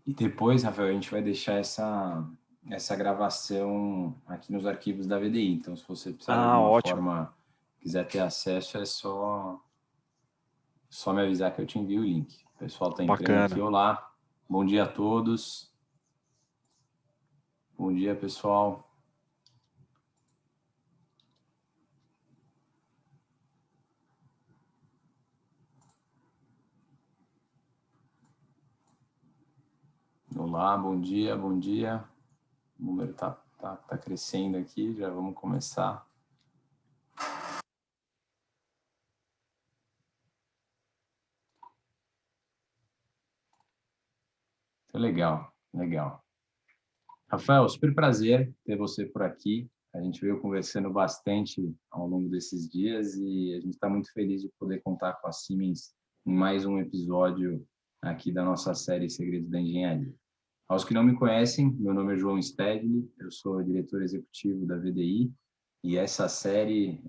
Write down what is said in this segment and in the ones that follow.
E depois, Rafael, a gente vai deixar essa gravação aqui nos arquivos da VDI. Então, se você precisar de alguma Ótimo. forma, quiser ter acesso, é só me avisar que eu te envio o link. O pessoal está entrando aqui. Bacana. Olá, bom dia a todos. Bom dia, pessoal. Olá, bom dia, bom dia. O número tá crescendo aqui, já vamos começar. Legal, legal. Rafael, super prazer ter você por aqui. A gente veio conversando bastante ao longo desses dias e a gente está muito feliz de poder contar com a Siemens em mais um episódio aqui da nossa série Segredos da Engenharia. Aos que não me conhecem, meu nome é João Stedley, eu sou diretor executivo da VDI e essa série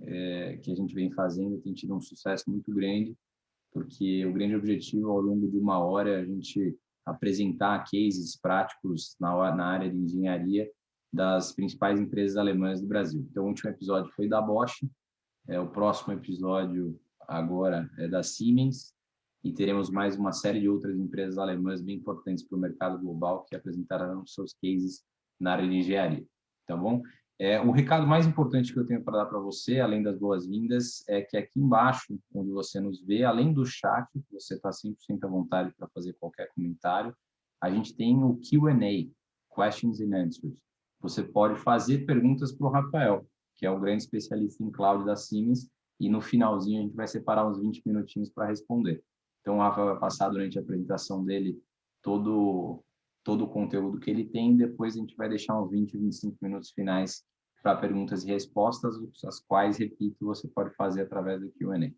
que a gente vem fazendo tem tido um sucesso muito grande, porque o grande objetivo ao longo de uma hora é a gente apresentar cases práticos na área de engenharia das principais empresas alemãs do Brasil. Então, o último episódio foi da Bosch, o próximo episódio agora é da Siemens, e teremos mais uma série de outras empresas alemãs bem importantes para o mercado global que apresentarão seus cases na área de engenharia. Tá bom? O recado mais importante que eu tenho para dar para você, além das boas-vindas, é que aqui embaixo, onde você nos vê, além do chat, você está 100% à vontade para fazer qualquer comentário, a gente tem o Q&A, Questions and Answers. Você pode fazer perguntas para o Rafael, que é o grande especialista em cloud da Siemens, e no finalzinho a gente vai separar uns 20 minutinhos para responder. Então, o Rafa vai passar durante a apresentação dele todo o conteúdo que ele tem, depois a gente vai deixar uns 20, 25 minutos finais para perguntas e respostas, as quais, repito, você pode fazer através do Q&A.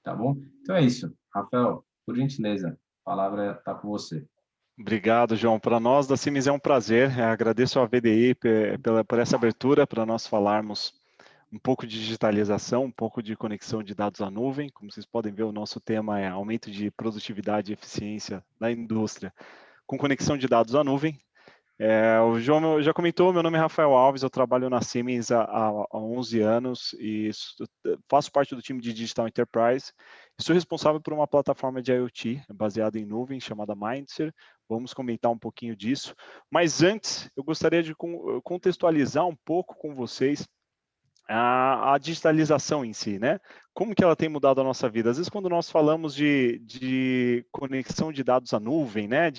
Tá bom? Então é isso. Rafael, por gentileza, a palavra está com você. Obrigado, João. Para nós da Siemens é um prazer. Agradeço à VDI por essa abertura para nós falarmos um pouco de digitalização, um pouco de conexão de dados à nuvem. Como vocês podem ver, o nosso tema é aumento de produtividade e eficiência da indústria com conexão de dados à nuvem. O João já comentou, meu nome é Rafael Alves, eu trabalho na Siemens há 11 anos e faço parte do time de Digital Enterprise. Sou responsável por uma plataforma de IoT baseada em nuvem chamada Mindser. Vamos comentar um pouquinho disso. Mas antes, eu gostaria de contextualizar um pouco com vocês a digitalização em si, né? Como que ela tem mudado a nossa vida? Às vezes, quando nós falamos de conexão de dados à nuvem, né?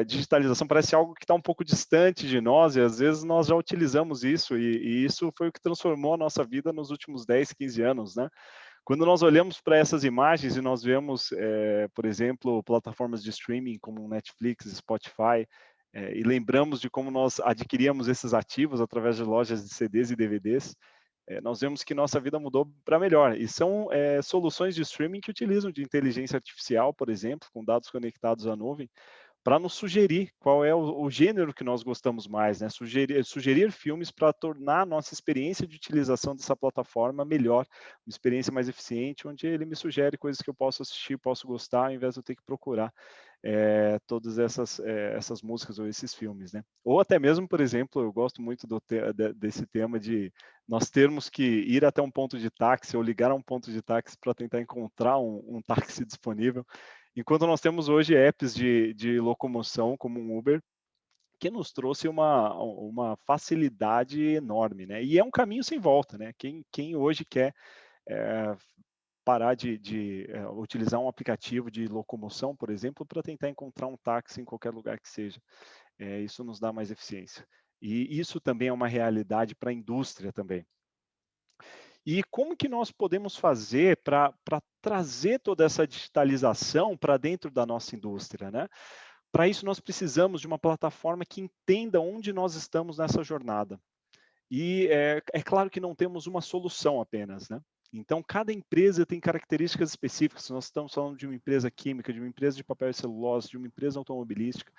Digitalização, parece algo que está um pouco distante de nós, e às vezes nós já utilizamos isso, e isso foi o que transformou a nossa vida nos últimos 10, 15 anos, né? Quando nós olhamos para essas imagens e nós vemos, por exemplo, plataformas de streaming como Netflix, Spotify, e lembramos de como nós adquiríamos esses ativos através de lojas de CDs e DVDs, nós vemos que nossa vida mudou para melhor. E são soluções de streaming que utilizam de inteligência artificial, por exemplo, com dados conectados à nuvem, para nos sugerir qual é o gênero que nós gostamos mais, né? Sugerir filmes para tornar a nossa experiência de utilização dessa plataforma melhor, uma experiência mais eficiente, onde ele me sugere coisas que eu posso assistir, posso gostar, ao invés de eu ter que procurar todas essas músicas ou esses filmes, né? Ou até mesmo, por exemplo, eu gosto muito desse tema de nós termos que ir até um ponto de táxi ou ligar a um ponto de táxi para tentar encontrar um táxi disponível, enquanto nós temos hoje apps de locomoção como um Uber, que nos trouxe uma facilidade enorme, né? E é um caminho sem volta, né? Quem hoje quer parar de utilizar um aplicativo de locomoção, por exemplo, para tentar encontrar um táxi em qualquer lugar que seja. Isso nos dá mais eficiência. E isso também é uma realidade para a indústria também. E como que nós podemos fazer para trazer toda essa digitalização para dentro da nossa indústria, né? Para isso, nós precisamos de uma plataforma que entenda onde nós estamos nessa jornada. E é claro que não temos uma solução apenas, né? Então, cada empresa tem características específicas. Se nós estamos falando de uma empresa química, de uma empresa de papel e celulose, de uma empresa automobilística,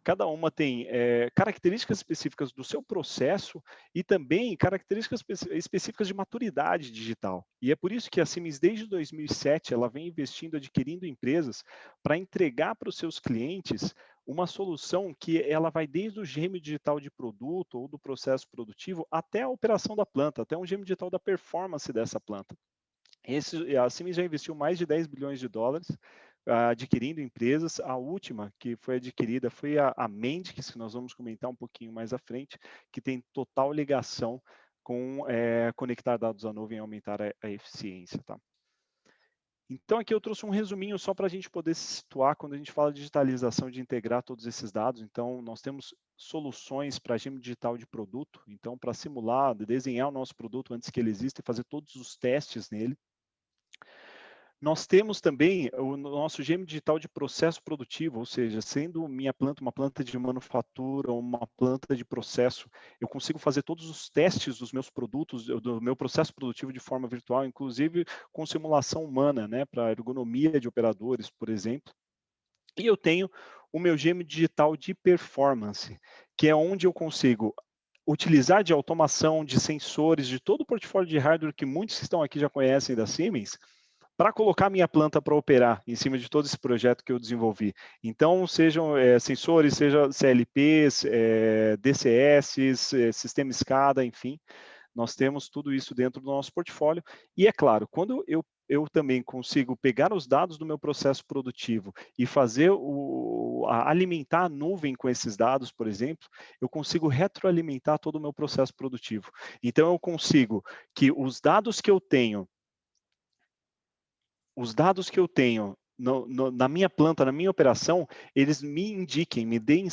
cada uma tem características específicas do seu processo e também características específicas de maturidade digital. E é por isso que a Siemens, desde 2007, ela vem investindo, adquirindo empresas para entregar para os seus clientes uma solução que ela vai desde o gêmeo digital de produto ou do processo produtivo até a operação da planta, até um gêmeo digital da performance dessa planta. A Siemens já investiu mais de 10 bilhões de dólares adquirindo empresas. A última que foi adquirida foi a Mendix, que nós vamos comentar um pouquinho mais à frente, que tem total ligação com conectar dados à nuvem e aumentar a eficiência. Tá? Então, aqui eu trouxe um resuminho só para a gente poder se situar quando a gente fala de digitalização, de integrar todos esses dados. Então, nós temos soluções para gêmeo digital de produto. Então, para simular, desenhar o nosso produto antes que ele exista e fazer todos os testes nele. Nós temos também o nosso gêmeo digital de processo produtivo, ou seja, sendo minha planta uma planta de manufatura ou uma planta de processo, eu consigo fazer todos os testes dos meus produtos, do meu processo produtivo de forma virtual, inclusive com simulação humana, né, para ergonomia de operadores, por exemplo. E eu tenho o meu gêmeo digital de performance, que é onde eu consigo utilizar de automação, de sensores, de todo o portfólio de hardware que muitos que estão aqui já conhecem da Siemens, para colocar minha planta para operar em cima de todo esse projeto que eu desenvolvi. Então, sejam sensores, sejam CLPs, DCS, sistema SCADA, enfim, nós temos tudo isso dentro do nosso portfólio. E é claro, quando eu também consigo pegar os dados do meu processo produtivo e fazer alimentar a nuvem com esses dados, por exemplo, eu consigo retroalimentar todo o meu processo produtivo. Então, eu consigo que os dados que eu tenho na minha planta, na minha operação, eles me indiquem, me deem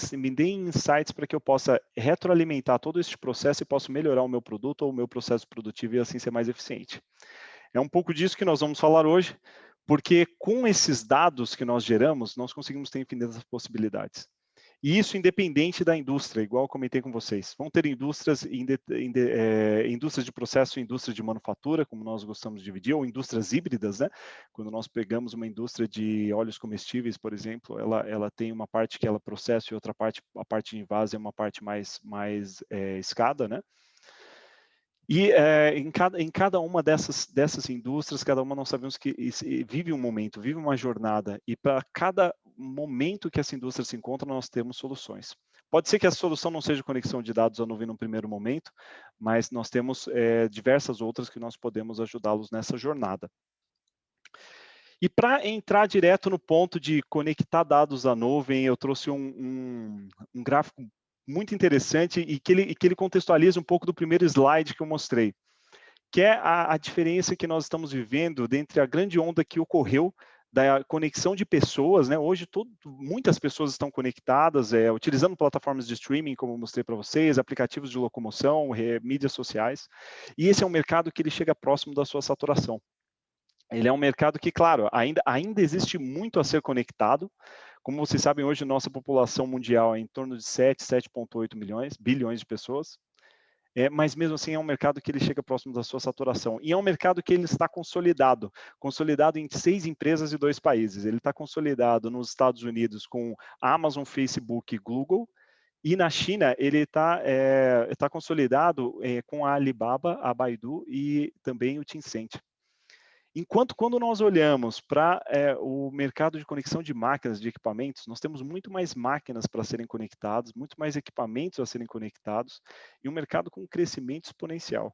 insights para que eu possa retroalimentar todo este processo e possa melhorar o meu produto ou o meu processo produtivo e assim ser mais eficiente. É um pouco disso que nós vamos falar hoje, porque com esses dados que nós geramos, nós conseguimos ter infinitas possibilidades. E isso independente da indústria, igual eu comentei com vocês. Vão ter indústrias de processo e indústria de manufatura, como nós gostamos de dividir, ou indústrias híbridas, né? Quando nós pegamos uma indústria de óleos comestíveis, por exemplo, ela tem uma parte que ela processa e outra parte, a parte de invase é uma parte mais escada, né? E em cada uma dessas indústrias, cada uma nós sabemos que vive um momento, vive uma jornada, e para cada momento que essa indústria se encontra, nós temos soluções. Pode ser que a solução não seja conexão de dados à nuvem no primeiro momento, mas nós temos diversas outras que nós podemos ajudá-los nessa jornada. E para entrar direto no ponto de conectar dados à nuvem, eu trouxe um gráfico muito interessante e que ele contextualiza um pouco do primeiro slide que eu mostrei, que é a diferença que nós estamos vivendo dentre a grande onda que ocorreu da conexão de pessoas, né? Hoje muitas pessoas estão conectadas, utilizando plataformas de streaming, como eu mostrei para vocês, aplicativos de locomoção, mídias sociais, e esse é um mercado que ele chega próximo da sua saturação. Ele é um mercado que, claro, ainda existe muito a ser conectado. Como vocês sabem, hoje nossa população mundial é em torno de 7,8 bilhões de pessoas. Mas mesmo assim é um mercado que ele chega próximo da sua saturação. E é um mercado que ele está consolidado em 6 empresas e 2 países. Ele está consolidado nos Estados Unidos com Amazon, Facebook e Google. E na China ele está consolidado com a Alibaba, a Baidu e também o Tencent. Enquanto quando nós olhamos para o mercado de conexão de máquinas, de equipamentos, nós temos muito mais máquinas para serem conectadas, muito mais equipamentos a serem conectados, e um mercado com crescimento exponencial.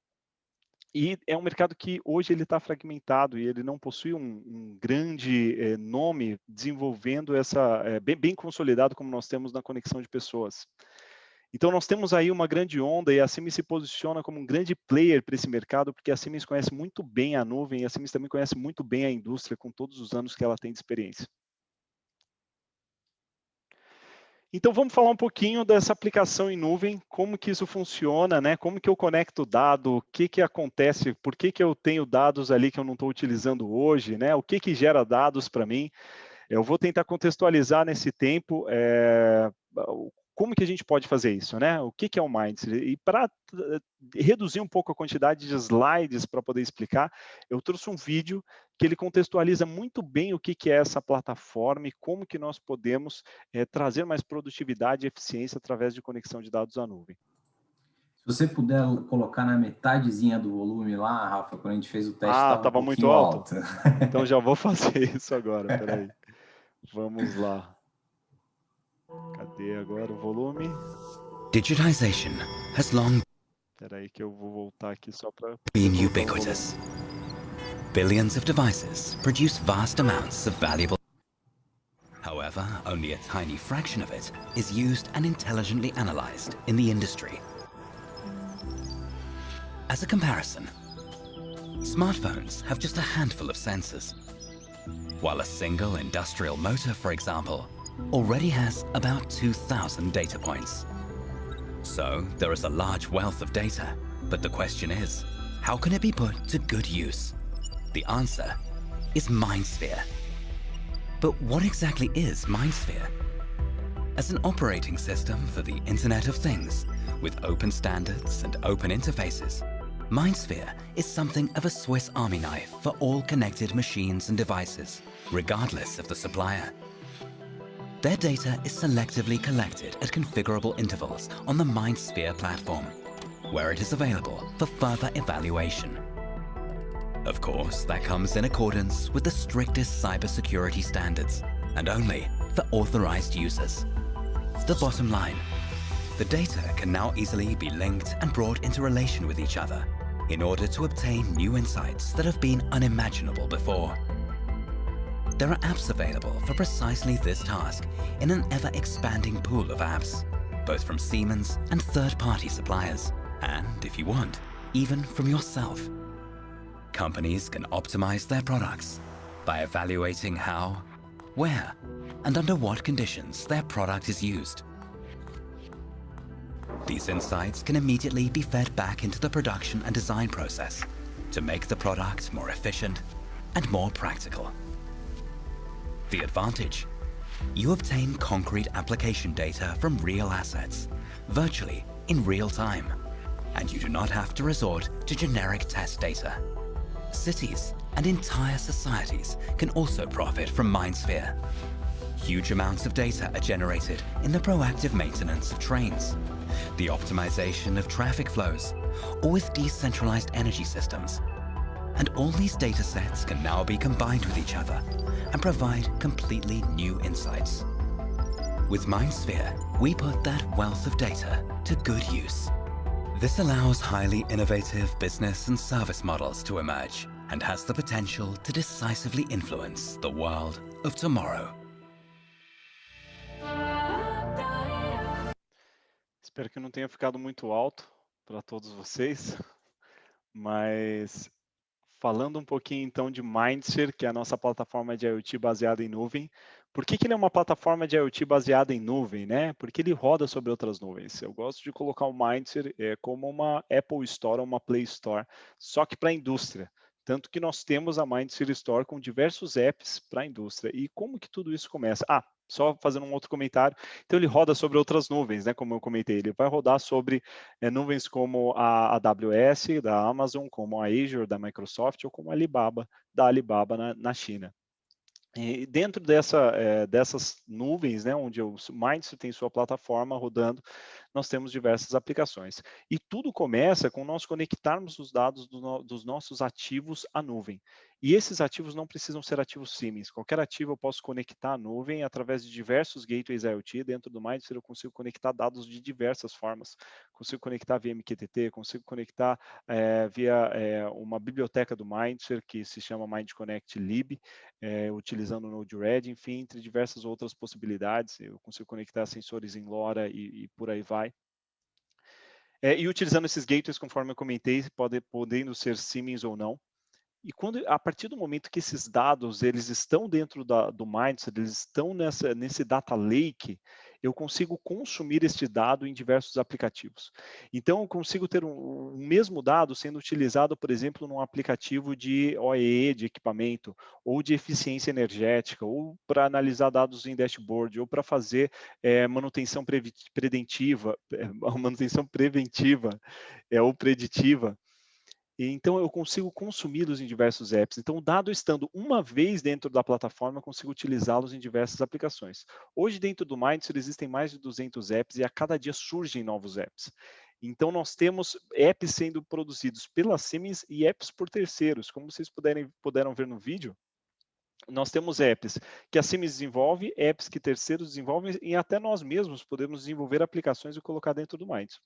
E é um mercado que hoje ele está fragmentado e ele não possui um grande nome desenvolvendo bem consolidado como nós temos na conexão de pessoas. Então, nós temos aí uma grande onda e a Siemens se posiciona como um grande player para esse mercado, porque a Siemens conhece muito bem a nuvem e a Siemens também conhece muito bem a indústria com todos os anos que ela tem de experiência. Então, vamos falar um pouquinho dessa aplicação em nuvem, como que isso funciona, né? Como que eu conecto o dado, o que acontece, por que eu tenho dados ali que eu não estou utilizando hoje, né? O que gera dados para mim? Eu vou tentar contextualizar nesse tempo como que a gente pode fazer isso, né? O que é o Minds? E para reduzir um pouco a quantidade de slides para poder explicar, eu trouxe um vídeo que ele contextualiza muito bem o que é essa plataforma e como que nós podemos trazer mais produtividade e eficiência através de conexão de dados à nuvem. Se você puder colocar na metadezinha do volume lá, Rafa, quando a gente fez o teste, estava muito alto. Então já vou fazer isso agora, peraí. Vamos lá. Cadê agora o volume? Digitization has long Espera aí que eu vou voltar aqui só para been colocar o volume. ubiquitous. Billions of devices produce vast amounts of valuable. However, only a tiny fraction of it is used and intelligently analyzed in the industry. As a comparison, smartphones have just a handful of sensors, while a single industrial motor, for example, already has about 2,000 data points. So there is a large wealth of data, but the question is, how can it be put to good use? The answer is MindSphere. But what exactly is MindSphere? As an operating system for the Internet of Things, with open standards and open interfaces, MindSphere is something of a Swiss Army knife for all connected machines and devices, regardless of the supplier. Their data is selectively collected at configurable intervals on the MindSphere platform, where it is available for further evaluation. Of course, that comes in accordance with the strictest cybersecurity standards, and only for authorized users. The bottom line, the data can now easily be linked and brought into relation with each other in order to obtain new insights that have been unimaginable before. There are apps available for precisely this task in an ever-expanding pool of apps, both from Siemens and third-party suppliers, and, if you want, even from yourself. Companies can optimize their products by evaluating how, where, and under what conditions their product is used. These insights can immediately be fed back into the production and design process to make the product more efficient and more practical. The advantage: you obtain concrete application data from real assets, virtually in real time, and you do not have to resort to generic test data. Cities and entire societies can also profit from MindSphere. Huge amounts of data are generated in the proactive maintenance of trains, the optimization of traffic flows, or with decentralized energy systems. And all these data sets can now be combined with each other and provide completely new insights. With MindSphere, we put that wealth of data to good use. This allows highly innovative business and service models to emerge and has the potential to decisively influence the world of tomorrow. Espero que não tenha ficado muito alto para todos vocês, mas falando um pouquinho então de Mindshare, que é a nossa plataforma de IoT baseada em nuvem. Por que ele é uma plataforma de IoT baseada em nuvem, né? Porque ele roda sobre outras nuvens. Eu gosto de colocar o Mindshare como uma Apple Store ou uma Play Store, só que para a indústria. Tanto que nós temos a Mindshare Store com diversos apps para a indústria. E como que tudo isso começa? Só fazendo um outro comentário. Então, ele roda sobre outras nuvens, né? Como eu comentei, ele vai rodar sobre nuvens como a AWS, da Amazon, como a Azure, da Microsoft, ou como a Alibaba, da Alibaba na China. E dentro dessas nuvens, né, onde o Mindset tem sua plataforma rodando, nós temos diversas aplicações. E tudo começa com nós conectarmos os dados dos nossos ativos à nuvem. E esses ativos não precisam ser ativos Siemens. Qualquer ativo eu posso conectar à nuvem através de diversos gateways IoT. Dentro do Mindset eu consigo conectar dados de diversas formas. Consigo conectar via MQTT, consigo conectar via uma biblioteca do Mindset que se chama Mind Connect Lib, utilizando o Node-RED, enfim, entre diversas outras possibilidades. Eu consigo conectar sensores em LoRa e por aí vai. E utilizando esses gateways, conforme eu comentei, podendo ser Siemens ou não. E a partir do momento que esses dados eles estão dentro do Mindset, eles estão nesse data lake, eu consigo consumir este dado em diversos aplicativos. Então, eu consigo ter o mesmo dado sendo utilizado, por exemplo, num aplicativo de OEE de equipamento, ou de eficiência energética, ou para analisar dados em dashboard, ou para fazer manutenção preventiva ou preditiva. Então, eu consigo consumi-los em diversos apps. Então, o dado estando uma vez dentro da plataforma, eu consigo utilizá-los em diversas aplicações. Hoje, dentro do Mindset, existem mais de 200 apps e a cada dia surgem novos apps. Então, nós temos apps sendo produzidos pela Siemens e apps por terceiros. Como vocês puderam ver no vídeo, Nós temos apps que a Siemens desenvolve, apps que terceiros desenvolvem e até nós mesmos podemos desenvolver aplicações e colocar dentro do Mindset.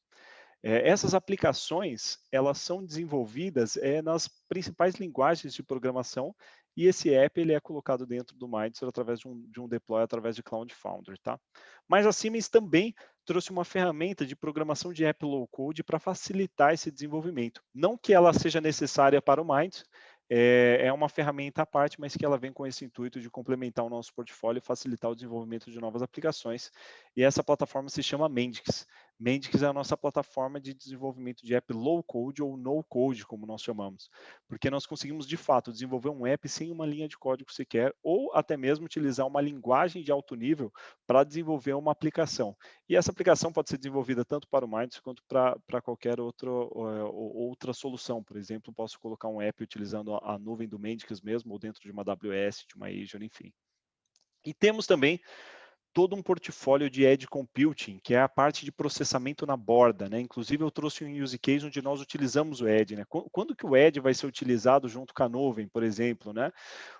Essas aplicações, elas são desenvolvidas nas principais linguagens de programação e esse app ele é colocado dentro do Mindset através de um deploy, através de Cloud Foundry, tá? Mas a Siemens também trouxe uma ferramenta de programação de app low-code para facilitar esse desenvolvimento. Não que ela seja necessária para o Mindset, é uma ferramenta à parte, mas que ela vem com esse intuito de complementar o nosso portfólio e facilitar o desenvolvimento de novas aplicações. E essa plataforma se chama Mendix. Mendix é a nossa plataforma de desenvolvimento de app low-code ou no-code, como nós chamamos, porque nós conseguimos, de fato, desenvolver um app sem uma linha de código sequer, ou até mesmo utilizar uma linguagem de alto nível para desenvolver uma aplicação. E essa aplicação pode ser desenvolvida tanto para o Mindset quanto para qualquer outra solução. Por exemplo, posso colocar um app utilizando a nuvem do Mendix mesmo, ou dentro de uma AWS, de uma Azure, enfim. E temos também todo um portfólio de Edge Computing, que é a parte de processamento na borda, né? Inclusive eu trouxe um use case onde nós utilizamos o Edge, né? Quando que o Edge vai ser utilizado junto com a nuvem, por exemplo, né?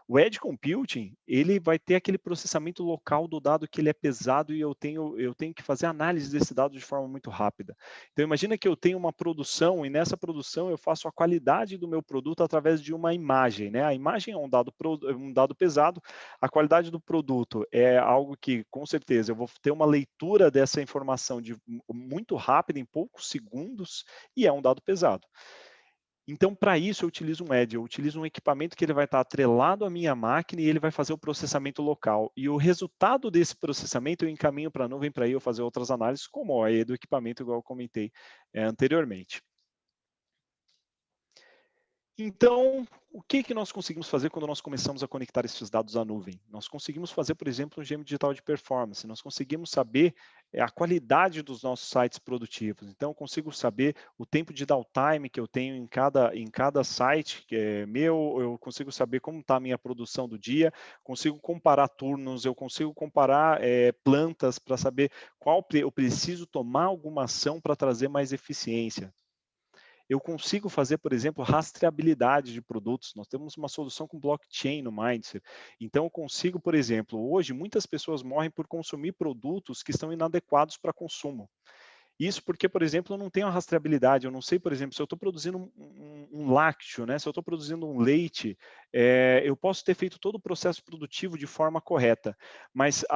O Edge Computing, ele vai ter aquele processamento local do dado que ele é pesado e eu tenho que fazer análise desse dado de forma muito rápida. Então imagina que eu tenho uma produção e nessa produção eu faço a qualidade do meu produto através de uma imagem, né? A imagem é um dado pesado, a qualidade do produto é algo que com certeza eu vou ter uma leitura dessa informação muito rápida, em poucos segundos, e é um dado pesado. Então, para isso, eu utilizo um Edge, eu utilizo um equipamento que ele vai estar atrelado à minha máquina e ele vai fazer o processamento local. E o resultado desse processamento eu encaminho para a nuvem para eu fazer outras análises, como a do equipamento, igual eu comentei anteriormente. Então, o que nós conseguimos fazer quando nós começamos a conectar esses dados à nuvem? Nós conseguimos fazer, por exemplo, um gêmeo digital de performance, nós conseguimos saber a qualidade dos nossos sites produtivos. Então, eu consigo saber o tempo de downtime que eu tenho em cada site que é meu, eu consigo saber como está a minha produção do dia, consigo comparar turnos, eu consigo comparar plantas para saber qual eu preciso tomar alguma ação para trazer mais eficiência. Eu consigo fazer, por exemplo, rastreabilidade de produtos. Nós temos uma solução com blockchain no Mindset. Então, eu consigo, por exemplo, hoje muitas pessoas morrem por consumir produtos que estão inadequados para consumo. Isso porque, por exemplo, eu não tenho a rastreabilidade, eu não sei, por exemplo, se eu estou produzindo um lácteo, né? Se eu estou produzindo um leite, eu posso ter feito todo o processo produtivo de forma correta, mas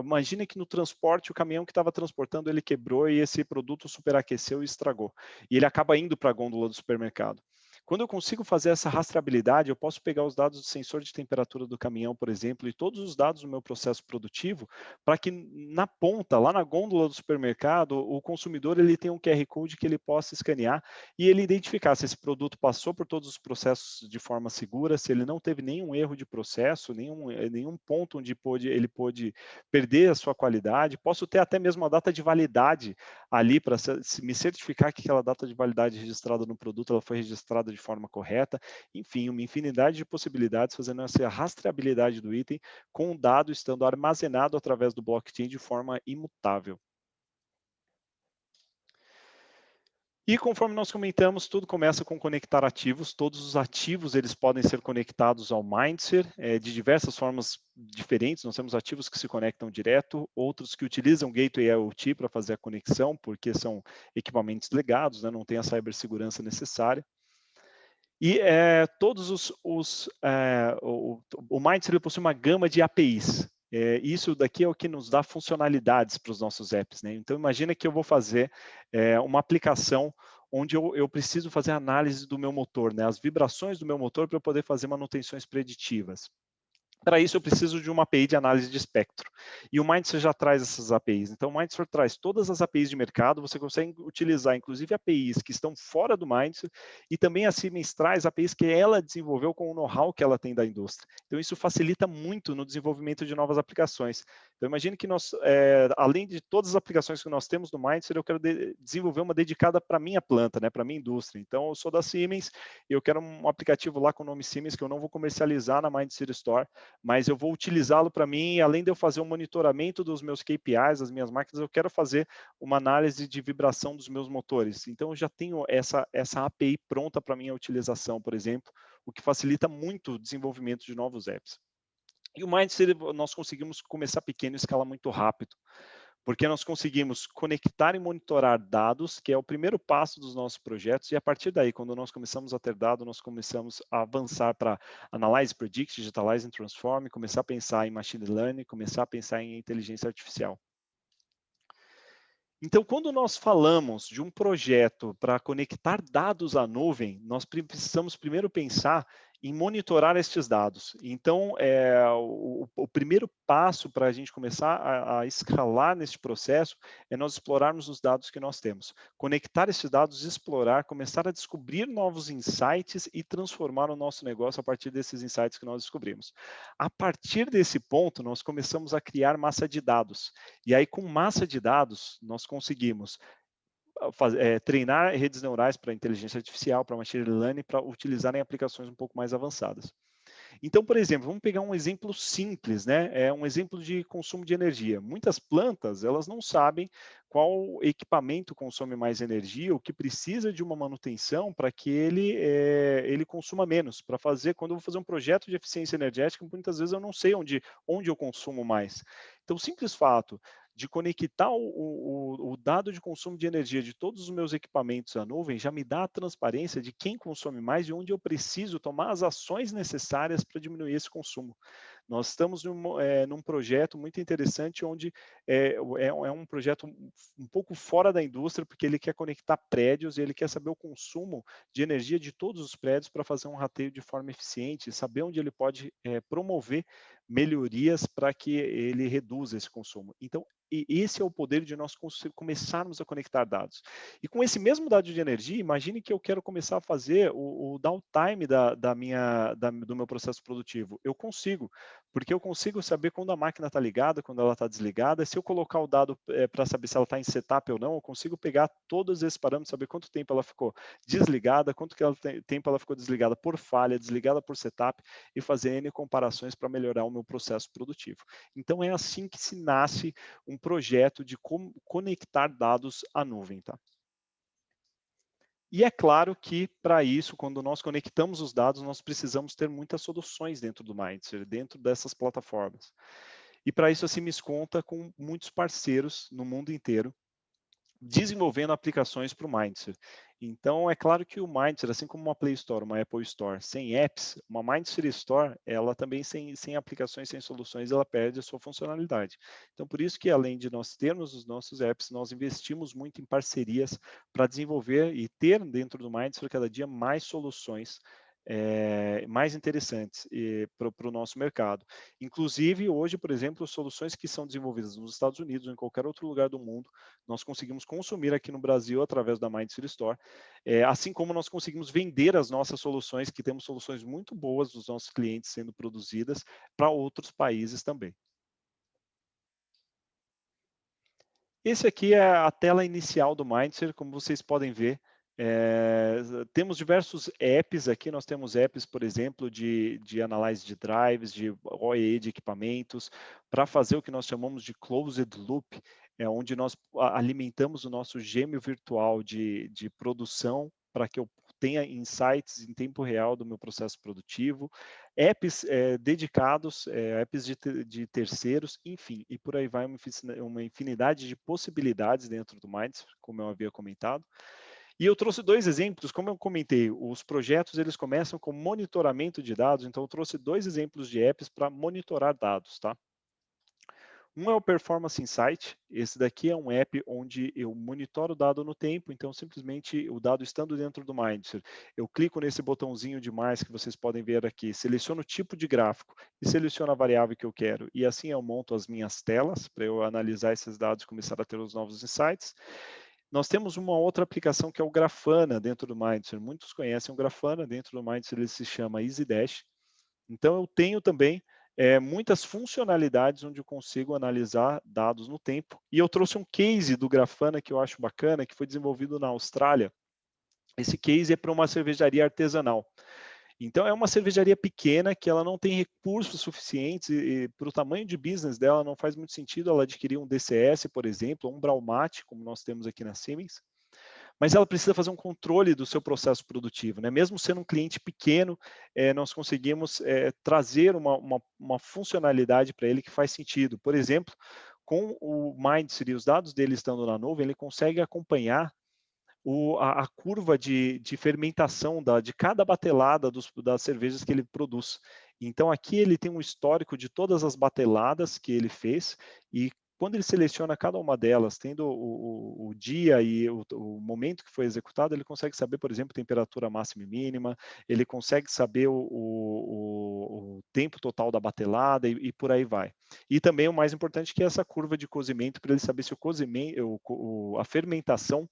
imagine que no transporte, o caminhão que estava transportando, ele quebrou e esse produto superaqueceu e estragou. E ele acaba indo para a gôndola do supermercado. Quando eu consigo fazer essa rastreabilidade, eu posso pegar os dados do sensor de temperatura do caminhão, por exemplo, e todos os dados do meu processo produtivo, para que na ponta, lá na gôndola do supermercado, o consumidor ele tenha um QR Code que ele possa escanear e ele identificar se esse produto passou por todos os processos de forma segura, se ele não teve nenhum erro de processo, nenhum ponto onde ele pôde perder a sua qualidade. Posso ter até mesmo a data de validade ali para me certificar que aquela data de validade registrada no produto ela foi registrada de forma correta. Enfim, uma infinidade de possibilidades fazendo essa rastreabilidade do item com o dado estando armazenado através do blockchain de forma imutável. E conforme nós comentamos, tudo começa com conectar ativos. Todos os ativos eles podem ser conectados ao Mindset de diversas formas diferentes. Nós temos ativos que se conectam direto, outros que utilizam Gateway IoT para fazer a conexão, porque são equipamentos legados, né? Não tem a cibersegurança necessária. E todos o Mindset ele possui uma gama de APIs. Isso daqui é o que nos dá funcionalidades para os nossos apps, né? Então, imagina que eu vou fazer uma aplicação onde eu preciso fazer análise do meu motor, né? As vibrações do meu motor para eu poder fazer manutenções preditivas. Para isso, eu preciso de uma API de análise de espectro. E o Mindset já traz essas APIs. Então, o Mindset traz todas as APIs de mercado, você consegue utilizar, inclusive, APIs que estão fora do Mindset, e também a Siemens traz APIs que ela desenvolveu com o know-how que ela tem da indústria. Então, isso facilita muito no desenvolvimento de novas aplicações. Então, imagine que nós, além de todas as aplicações que nós temos no Mindset, eu quero desenvolver uma dedicada para a minha planta, né, para a minha indústria. Então, eu sou da Siemens, eu quero um aplicativo lá com o nome Siemens que eu não vou comercializar na Mindset Store, mas eu vou utilizá-lo para mim, além de eu fazer um monitoramento dos meus KPIs, das minhas máquinas, eu quero fazer uma análise de vibração dos meus motores. Então, eu já tenho essa API pronta para minha utilização, por exemplo, o que facilita muito o desenvolvimento de novos apps. E o Mindset, nós conseguimos começar pequeno e escalar muito rápido, porque nós conseguimos conectar e monitorar dados, que é o primeiro passo dos nossos projetos, e a partir daí, quando nós começamos a ter dados, nós começamos a avançar para Analyze, Predict, Digitalize and Transform, começar a pensar em Machine Learning, começar a pensar em inteligência artificial. Então, quando nós falamos de um projeto para conectar dados à nuvem, nós precisamos primeiro pensar em monitorar estes dados. Então, o primeiro passo para a gente começar a escalar nesse processo é nós explorarmos os dados que nós temos. Conectar esses dados, explorar, começar a descobrir novos insights e transformar o nosso negócio a partir desses insights que nós descobrimos. A partir desse ponto, nós começamos a criar massa de dados. E aí, com massa de dados, nós conseguimos treinar redes neurais para inteligência artificial, para machine learning, para utilizar em aplicações um pouco mais avançadas. Então, por exemplo, vamos pegar um exemplo simples, né? É um exemplo de consumo de energia. Muitas plantas, elas não sabem qual equipamento consome mais energia, o que precisa de uma manutenção para que ele consuma menos. Para fazer, quando eu vou fazer um projeto de eficiência energética, muitas vezes eu não sei onde eu consumo mais. Então, o simples fato de conectar o dado de consumo de energia de todos os meus equipamentos à nuvem já me dá a transparência de quem consome mais e onde eu preciso tomar as ações necessárias para diminuir esse consumo. Nós estamos num projeto muito interessante, onde é um projeto um pouco fora da indústria, porque ele quer conectar prédios e ele quer saber o consumo de energia de todos os prédios para fazer um rateio de forma eficiente, saber onde ele pode promover melhorias para que ele reduza esse consumo. Então, esse é o poder de nós começarmos a conectar dados. E com esse mesmo dado de energia, imagine que eu quero começar a fazer o downtime do meu processo produtivo. Eu consigo, porque eu consigo saber quando a máquina está ligada, quando ela está desligada. Se eu colocar o dado para saber se ela está em setup ou não, eu consigo pegar todos esses parâmetros, saber quanto tempo ela ficou desligada, tempo ela ficou desligada por falha, desligada por setup, e fazer N comparações para melhorar o meu processo produtivo. Então, é assim que se nasce um projeto de conectar dados à nuvem, tá? E é claro que, para isso, quando nós conectamos os dados, nós precisamos ter muitas soluções dentro do Mindset, dentro dessas plataformas. E para isso a Siemens conta com muitos parceiros no mundo inteiro, desenvolvendo aplicações para o Mindset. Então, é claro que o Mindset, assim como uma Play Store, uma Apple Store, sem apps, uma Mindset Store, ela também sem aplicações, sem soluções, ela perde a sua funcionalidade. Então, por isso que, além de nós termos os nossos apps, nós investimos muito em parcerias para desenvolver e ter dentro do Mindset cada dia mais soluções mais interessantes para o nosso mercado. Inclusive, hoje, por exemplo, soluções que são desenvolvidas nos Estados Unidos ou em qualquer outro lugar do mundo, nós conseguimos consumir aqui no Brasil através da Mindset Store, assim como nós conseguimos vender as nossas soluções, que temos soluções muito boas dos nossos clientes sendo produzidas para outros países também. Esse aqui é a tela inicial do Mindset, como vocês podem ver. Temos diversos apps aqui, nós temos apps, por exemplo, de análise de drives, de OEE de equipamentos, para fazer o que nós chamamos de closed loop, onde nós alimentamos o nosso gêmeo virtual de produção para que eu tenha insights em tempo real do meu processo produtivo, apps dedicados, apps de terceiros, enfim, e por aí vai uma infinidade de possibilidades dentro do Mindset, como eu havia comentado. E eu trouxe dois exemplos, como eu comentei, os projetos eles começam com monitoramento de dados, então eu trouxe dois exemplos de apps para monitorar dados, tá? Um é o Performance Insight, esse daqui é um app onde eu monitoro o dado no tempo, então simplesmente o dado estando dentro do Mindset, eu clico nesse botãozinho de mais que vocês podem ver aqui, seleciono o tipo de gráfico e seleciono a variável que eu quero, e assim eu monto as minhas telas para eu analisar esses dados e começar a ter os novos insights. Nós temos uma outra aplicação que é o Grafana dentro do Mindset. Muitos conhecem o Grafana, dentro do Mindset ele se chama EasyDash. Então eu tenho também muitas funcionalidades onde eu consigo analisar dados no tempo. E eu trouxe um case do Grafana que eu acho bacana, que foi desenvolvido na Austrália. Esse case é para uma cervejaria artesanal. Então, é uma cervejaria pequena que ela não tem recursos suficientes e para o tamanho de business dela não faz muito sentido ela adquirir um DCS, por exemplo, ou um Braumat, como nós temos aqui na Siemens. mas ela precisa fazer um controle do seu processo produtivo, né? Mesmo sendo um cliente pequeno, nós conseguimos trazer uma funcionalidade para ele que faz sentido. Por exemplo, com o Mindset e os dados dele estando na nuvem, ele consegue acompanhar a curva de fermentação de cada batelada das cervejas que ele produz. Então, aqui ele tem um histórico de todas as bateladas que ele fez e quando ele seleciona cada uma delas, tendo o dia e o momento que foi executado, ele consegue saber, por exemplo, temperatura máxima e mínima, ele consegue saber o tempo total da batelada e por aí vai. E também o mais importante que é essa curva de cozimento, para ele saber se a fermentação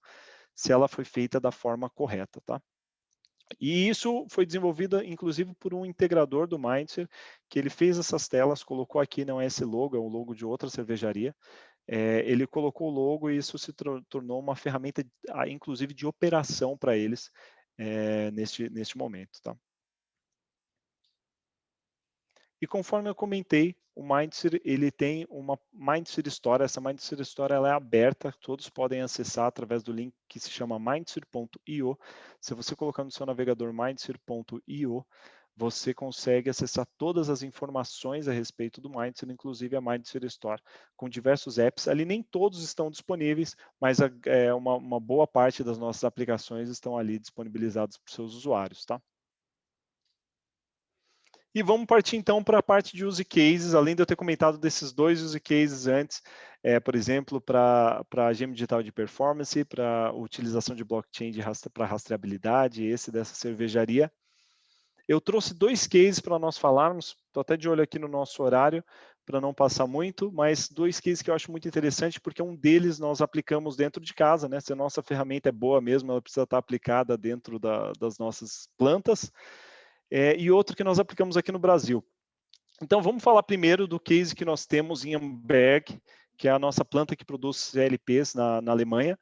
se ela foi feita da forma correta, tá? E isso foi desenvolvido, inclusive, por um integrador do Mindset, que ele fez essas telas, colocou aqui, não é esse logo, é um logo de outra cervejaria, ele colocou o logo e isso se tornou uma ferramenta, inclusive, de operação para eles neste momento, tá? E conforme eu comentei, o Mindset, ele tem uma Mindset Store. Essa Mindset Store ela é aberta, todos podem acessar através do link que se chama mindset.io. Se você colocar no seu navegador mindset.io, você consegue acessar todas as informações a respeito do Mindset, inclusive a Mindset Store, com diversos apps. Ali nem todos estão disponíveis, mas uma boa parte das nossas aplicações estão ali disponibilizadas para os seus usuários, tá? E vamos partir então para a parte de use cases, além de eu ter comentado desses dois use cases antes, por exemplo, para a GM Digital de Performance, para a utilização de blockchain para rastreabilidade, esse dessa cervejaria. Eu trouxe dois cases para nós falarmos, estou até de olho aqui no nosso horário, para não passar muito, mas dois cases que eu acho muito interessante, porque um deles nós aplicamos dentro de casa, né? Se a nossa ferramenta é boa mesmo, ela precisa estar aplicada dentro das nossas plantas, e outro que nós aplicamos aqui no Brasil. Então, vamos falar primeiro do case que nós temos em Amberg, que é a nossa planta que produz CLPs na Alemanha.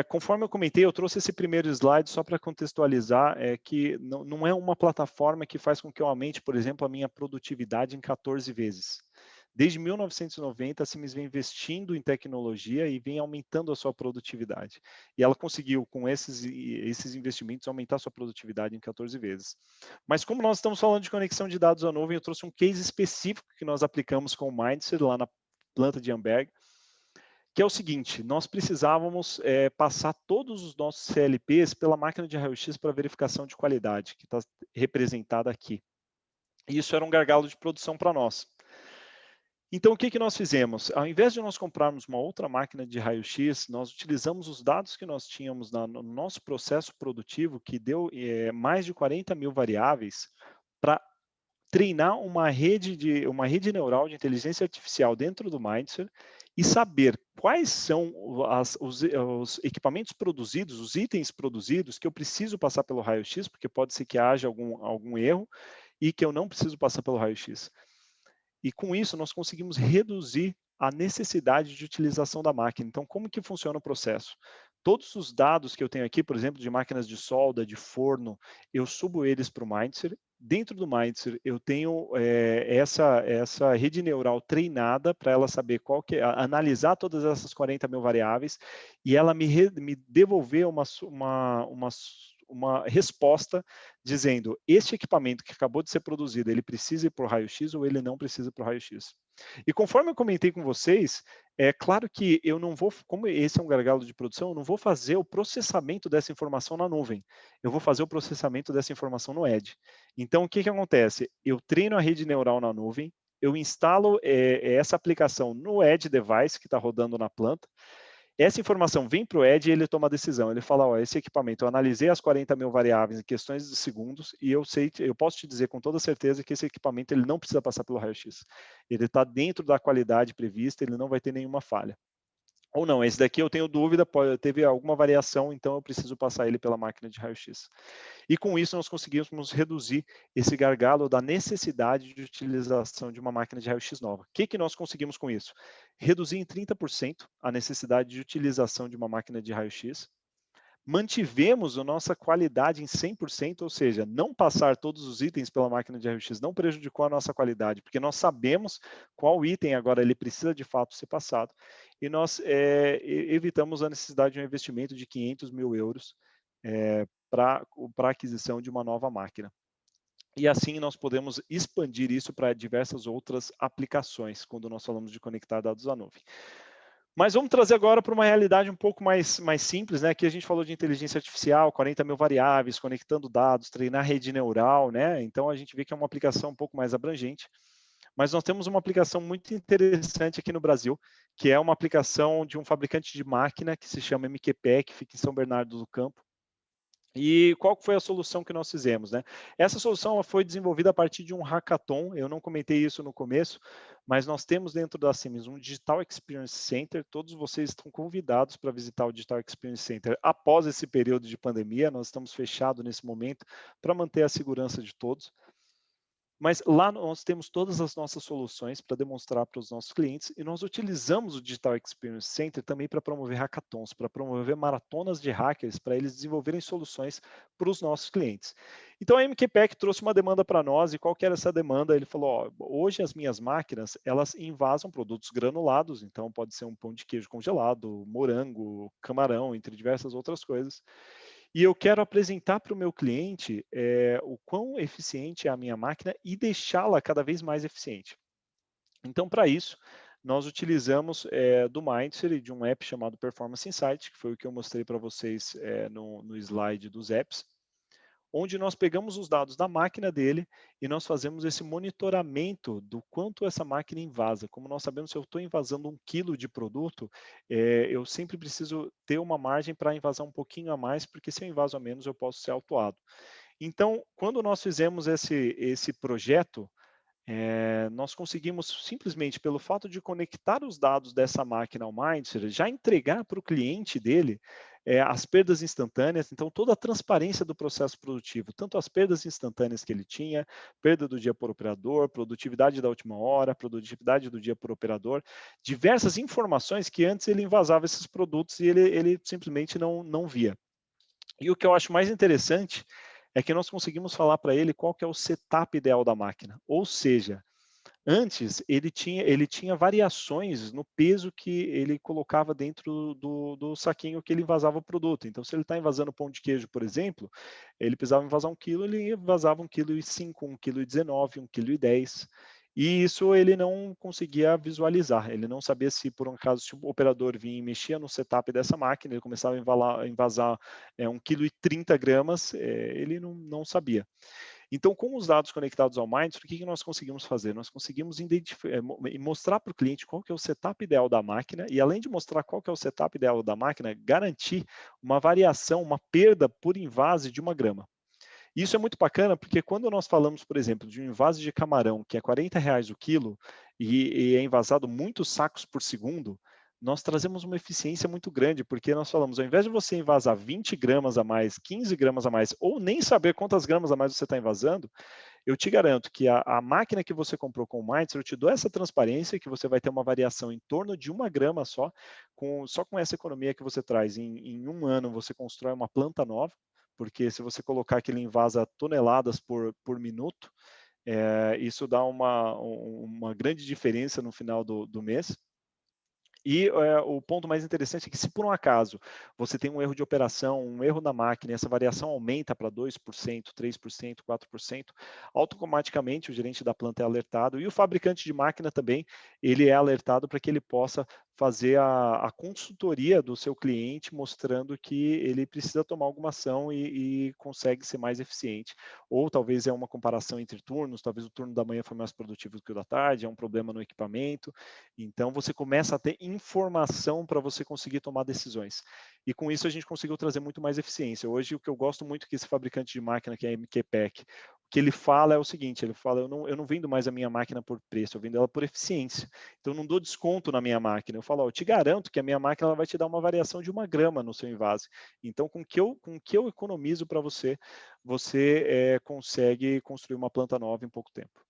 Conforme eu comentei, eu trouxe esse primeiro slide só para contextualizar, que não é uma plataforma que faz com que eu aumente, por exemplo, a minha produtividade em 14 vezes. Desde 1990, a Siemens vem investindo em tecnologia e vem aumentando a sua produtividade. E ela conseguiu, com esses investimentos, aumentar a sua produtividade em 14 vezes. Mas como nós estamos falando de conexão de dados à nuvem, eu trouxe um case específico que nós aplicamos com o Mindset lá na planta de Amberg, que é o seguinte, nós precisávamos passar todos os nossos CLPs pela máquina de raio-x para verificação de qualidade, que está representada aqui. E isso era um gargalo de produção para nós. Então, o que nós fizemos? Ao invés de nós comprarmos uma outra máquina de raio-x, nós utilizamos os dados que nós tínhamos no nosso processo produtivo, que deu mais de 40 mil variáveis, para treinar uma rede neural de inteligência artificial dentro do Mindset e saber quais são os equipamentos produzidos, os itens produzidos que eu preciso passar pelo raio-x, porque pode ser que haja algum erro e que eu não preciso passar pelo raio-x. E com isso, nós conseguimos reduzir a necessidade de utilização da máquina. Então, como que funciona o processo? Todos os dados que eu tenho aqui, por exemplo, de máquinas de solda, de forno, eu subo eles para o Mindset. Dentro do Mindset, eu tenho essa rede neural treinada para ela saber analisar todas essas 40 mil variáveis e ela me devolver uma resposta dizendo este equipamento que acabou de ser produzido, ele precisa ir para o raio-x ou ele não precisa ir para o raio-x. E conforme eu comentei com vocês, é claro que eu não vou, como esse é um gargalo de produção, eu não vou fazer o processamento dessa informação na nuvem. Eu vou fazer o processamento dessa informação no Edge. Então, o que acontece? Eu treino a rede neural na nuvem, eu instalo essa aplicação no Edge Device que está rodando na planta. Essa informação vem para o Edge e ele toma a decisão. Ele fala, ó, esse equipamento, eu analisei as 40 mil variáveis em questões de segundos e eu posso te dizer com toda certeza que esse equipamento ele não precisa passar pelo raio-x. Ele está dentro da qualidade prevista, ele não vai ter nenhuma falha. Ou não, esse daqui eu tenho dúvida, teve alguma variação, então eu preciso passar ele pela máquina de raio-x. E com isso nós conseguimos reduzir esse gargalo da necessidade de utilização de uma máquina de raio-x nova. O que nós conseguimos com isso? Reduzir em 30% a necessidade de utilização de uma máquina de raio-x, mantivemos a nossa qualidade em 100%, ou seja, não passar todos os itens pela máquina de raio-x não prejudicou a nossa qualidade, porque nós sabemos qual item agora ele precisa de fato ser passado, e nós evitamos a necessidade de um investimento de 500 mil euros para a aquisição de uma nova máquina. E assim nós podemos expandir isso para diversas outras aplicações, quando nós falamos de conectar dados à nuvem. Mas vamos trazer agora para uma realidade um pouco mais simples, né? Aqui a gente falou de inteligência artificial, 40 mil variáveis, conectando dados, treinar rede neural, né? Então a gente vê que é uma aplicação um pouco mais abrangente. Mas nós temos uma aplicação muito interessante aqui no Brasil, que é uma aplicação de um fabricante de máquina que se chama MQPEC, que fica em São Bernardo do Campo. E qual foi a solução que nós fizemos, né? Essa solução foi desenvolvida a partir de um hackathon, eu não comentei isso no começo, mas nós temos dentro da Siemens um Digital Experience Center, todos vocês estão convidados para visitar o Digital Experience Center após esse período de pandemia, nós estamos fechados nesse momento para manter a segurança de todos. Mas lá nós temos todas as nossas soluções para demonstrar para os nossos clientes e nós utilizamos o Digital Experience Center também para promover hackathons, para promover maratonas de hackers, para eles desenvolverem soluções para os nossos clientes. Então a MQPEC trouxe uma demanda para nós e qual que era essa demanda? Ele falou, ó, hoje as minhas máquinas, elas invasam produtos granulados, então pode ser um pão de queijo congelado, morango, camarão, entre diversas outras coisas. E eu quero apresentar para o meu cliente o quão eficiente é a minha máquina e deixá-la cada vez mais eficiente. Então, para isso, nós utilizamos do Mindshare de um app chamado Performance Insight, que foi o que eu mostrei para vocês no slide dos apps, onde nós pegamos os dados da máquina dele e nós fazemos esse monitoramento do quanto essa máquina invasa. Como nós sabemos, se eu estou invasando 1 quilo de produto, eu sempre preciso ter uma margem para invasar um pouquinho a mais, porque se eu invaso a menos, eu posso ser autuado. Então, quando nós fizemos esse projeto, nós conseguimos simplesmente pelo fato de conectar os dados dessa máquina ao Mindshare, já entregar para o cliente dele as perdas instantâneas, então toda a transparência do processo produtivo, tanto as perdas instantâneas que ele tinha, perda do dia por operador, produtividade da última hora, produtividade do dia por operador, diversas informações que antes ele invasava esses produtos e ele simplesmente não via. E o que eu acho mais interessante é que nós conseguimos falar para ele qual que é o setup ideal da máquina. Ou seja, antes ele tinha variações no peso que ele colocava dentro do saquinho que ele invasava o produto. Então, se ele está invasando pão de queijo, por exemplo, ele precisava invasar 1 quilo, ele invasava 1,5 kg, 1,19 kg, 1,10 kg. E isso ele não conseguia visualizar, ele não sabia se por um acaso se o operador vinha e mexia no setup dessa máquina, ele começava a invasar 1,30 kg, ele não sabia. Então, com os dados conectados ao Mindshare, o que nós conseguimos fazer? Nós conseguimos mostrar para o cliente qual que é o setup ideal da máquina e, além de mostrar qual que é o setup ideal da máquina, garantir uma variação, uma perda por invase de 1 grama. Isso é muito bacana porque quando nós falamos, por exemplo, de um invase de camarão que é R$40 o quilo e é invasado muitos sacos por segundo, nós trazemos uma eficiência muito grande, porque nós falamos, ao invés de você invasar 20 gramas a mais, 15 gramas a mais, ou nem saber quantas gramas a mais você está invasando, eu te garanto que a máquina que você comprou com o Mindshare, eu te dou essa transparência, que você vai ter uma variação em torno de 1 grama só com essa economia que você traz. Em 1 ano, você constrói uma planta nova, porque se você colocar que ele invasa toneladas por minuto, isso dá uma grande diferença no final do mês. E o ponto mais interessante é que se por um acaso você tem um erro de operação, um erro na máquina, e essa variação aumenta para 2%, 3%, 4%, automaticamente o gerente da planta é alertado e o fabricante de máquina também, ele é alertado para que ele possa fazer a consultoria do seu cliente, mostrando que ele precisa tomar alguma ação e consegue ser mais eficiente. Ou talvez é uma comparação entre turnos, talvez o turno da manhã foi mais produtivo do que o da tarde, é um problema no equipamento. Então, você começa a ter informação para você conseguir tomar decisões. E com isso, a gente conseguiu trazer muito mais eficiência. Hoje, o que eu gosto muito que esse fabricante de máquina, que é a MQPEC, o que ele fala é o seguinte, ele fala, eu não vendo mais a minha máquina por preço, eu vendo ela por eficiência. Então, eu não dou desconto na minha máquina. Eu falo, eu te garanto que a minha máquina ela vai te dar uma variação de 1 grama no seu invase. Então, com o que eu economizo para você, você consegue construir uma planta nova em pouco tempo.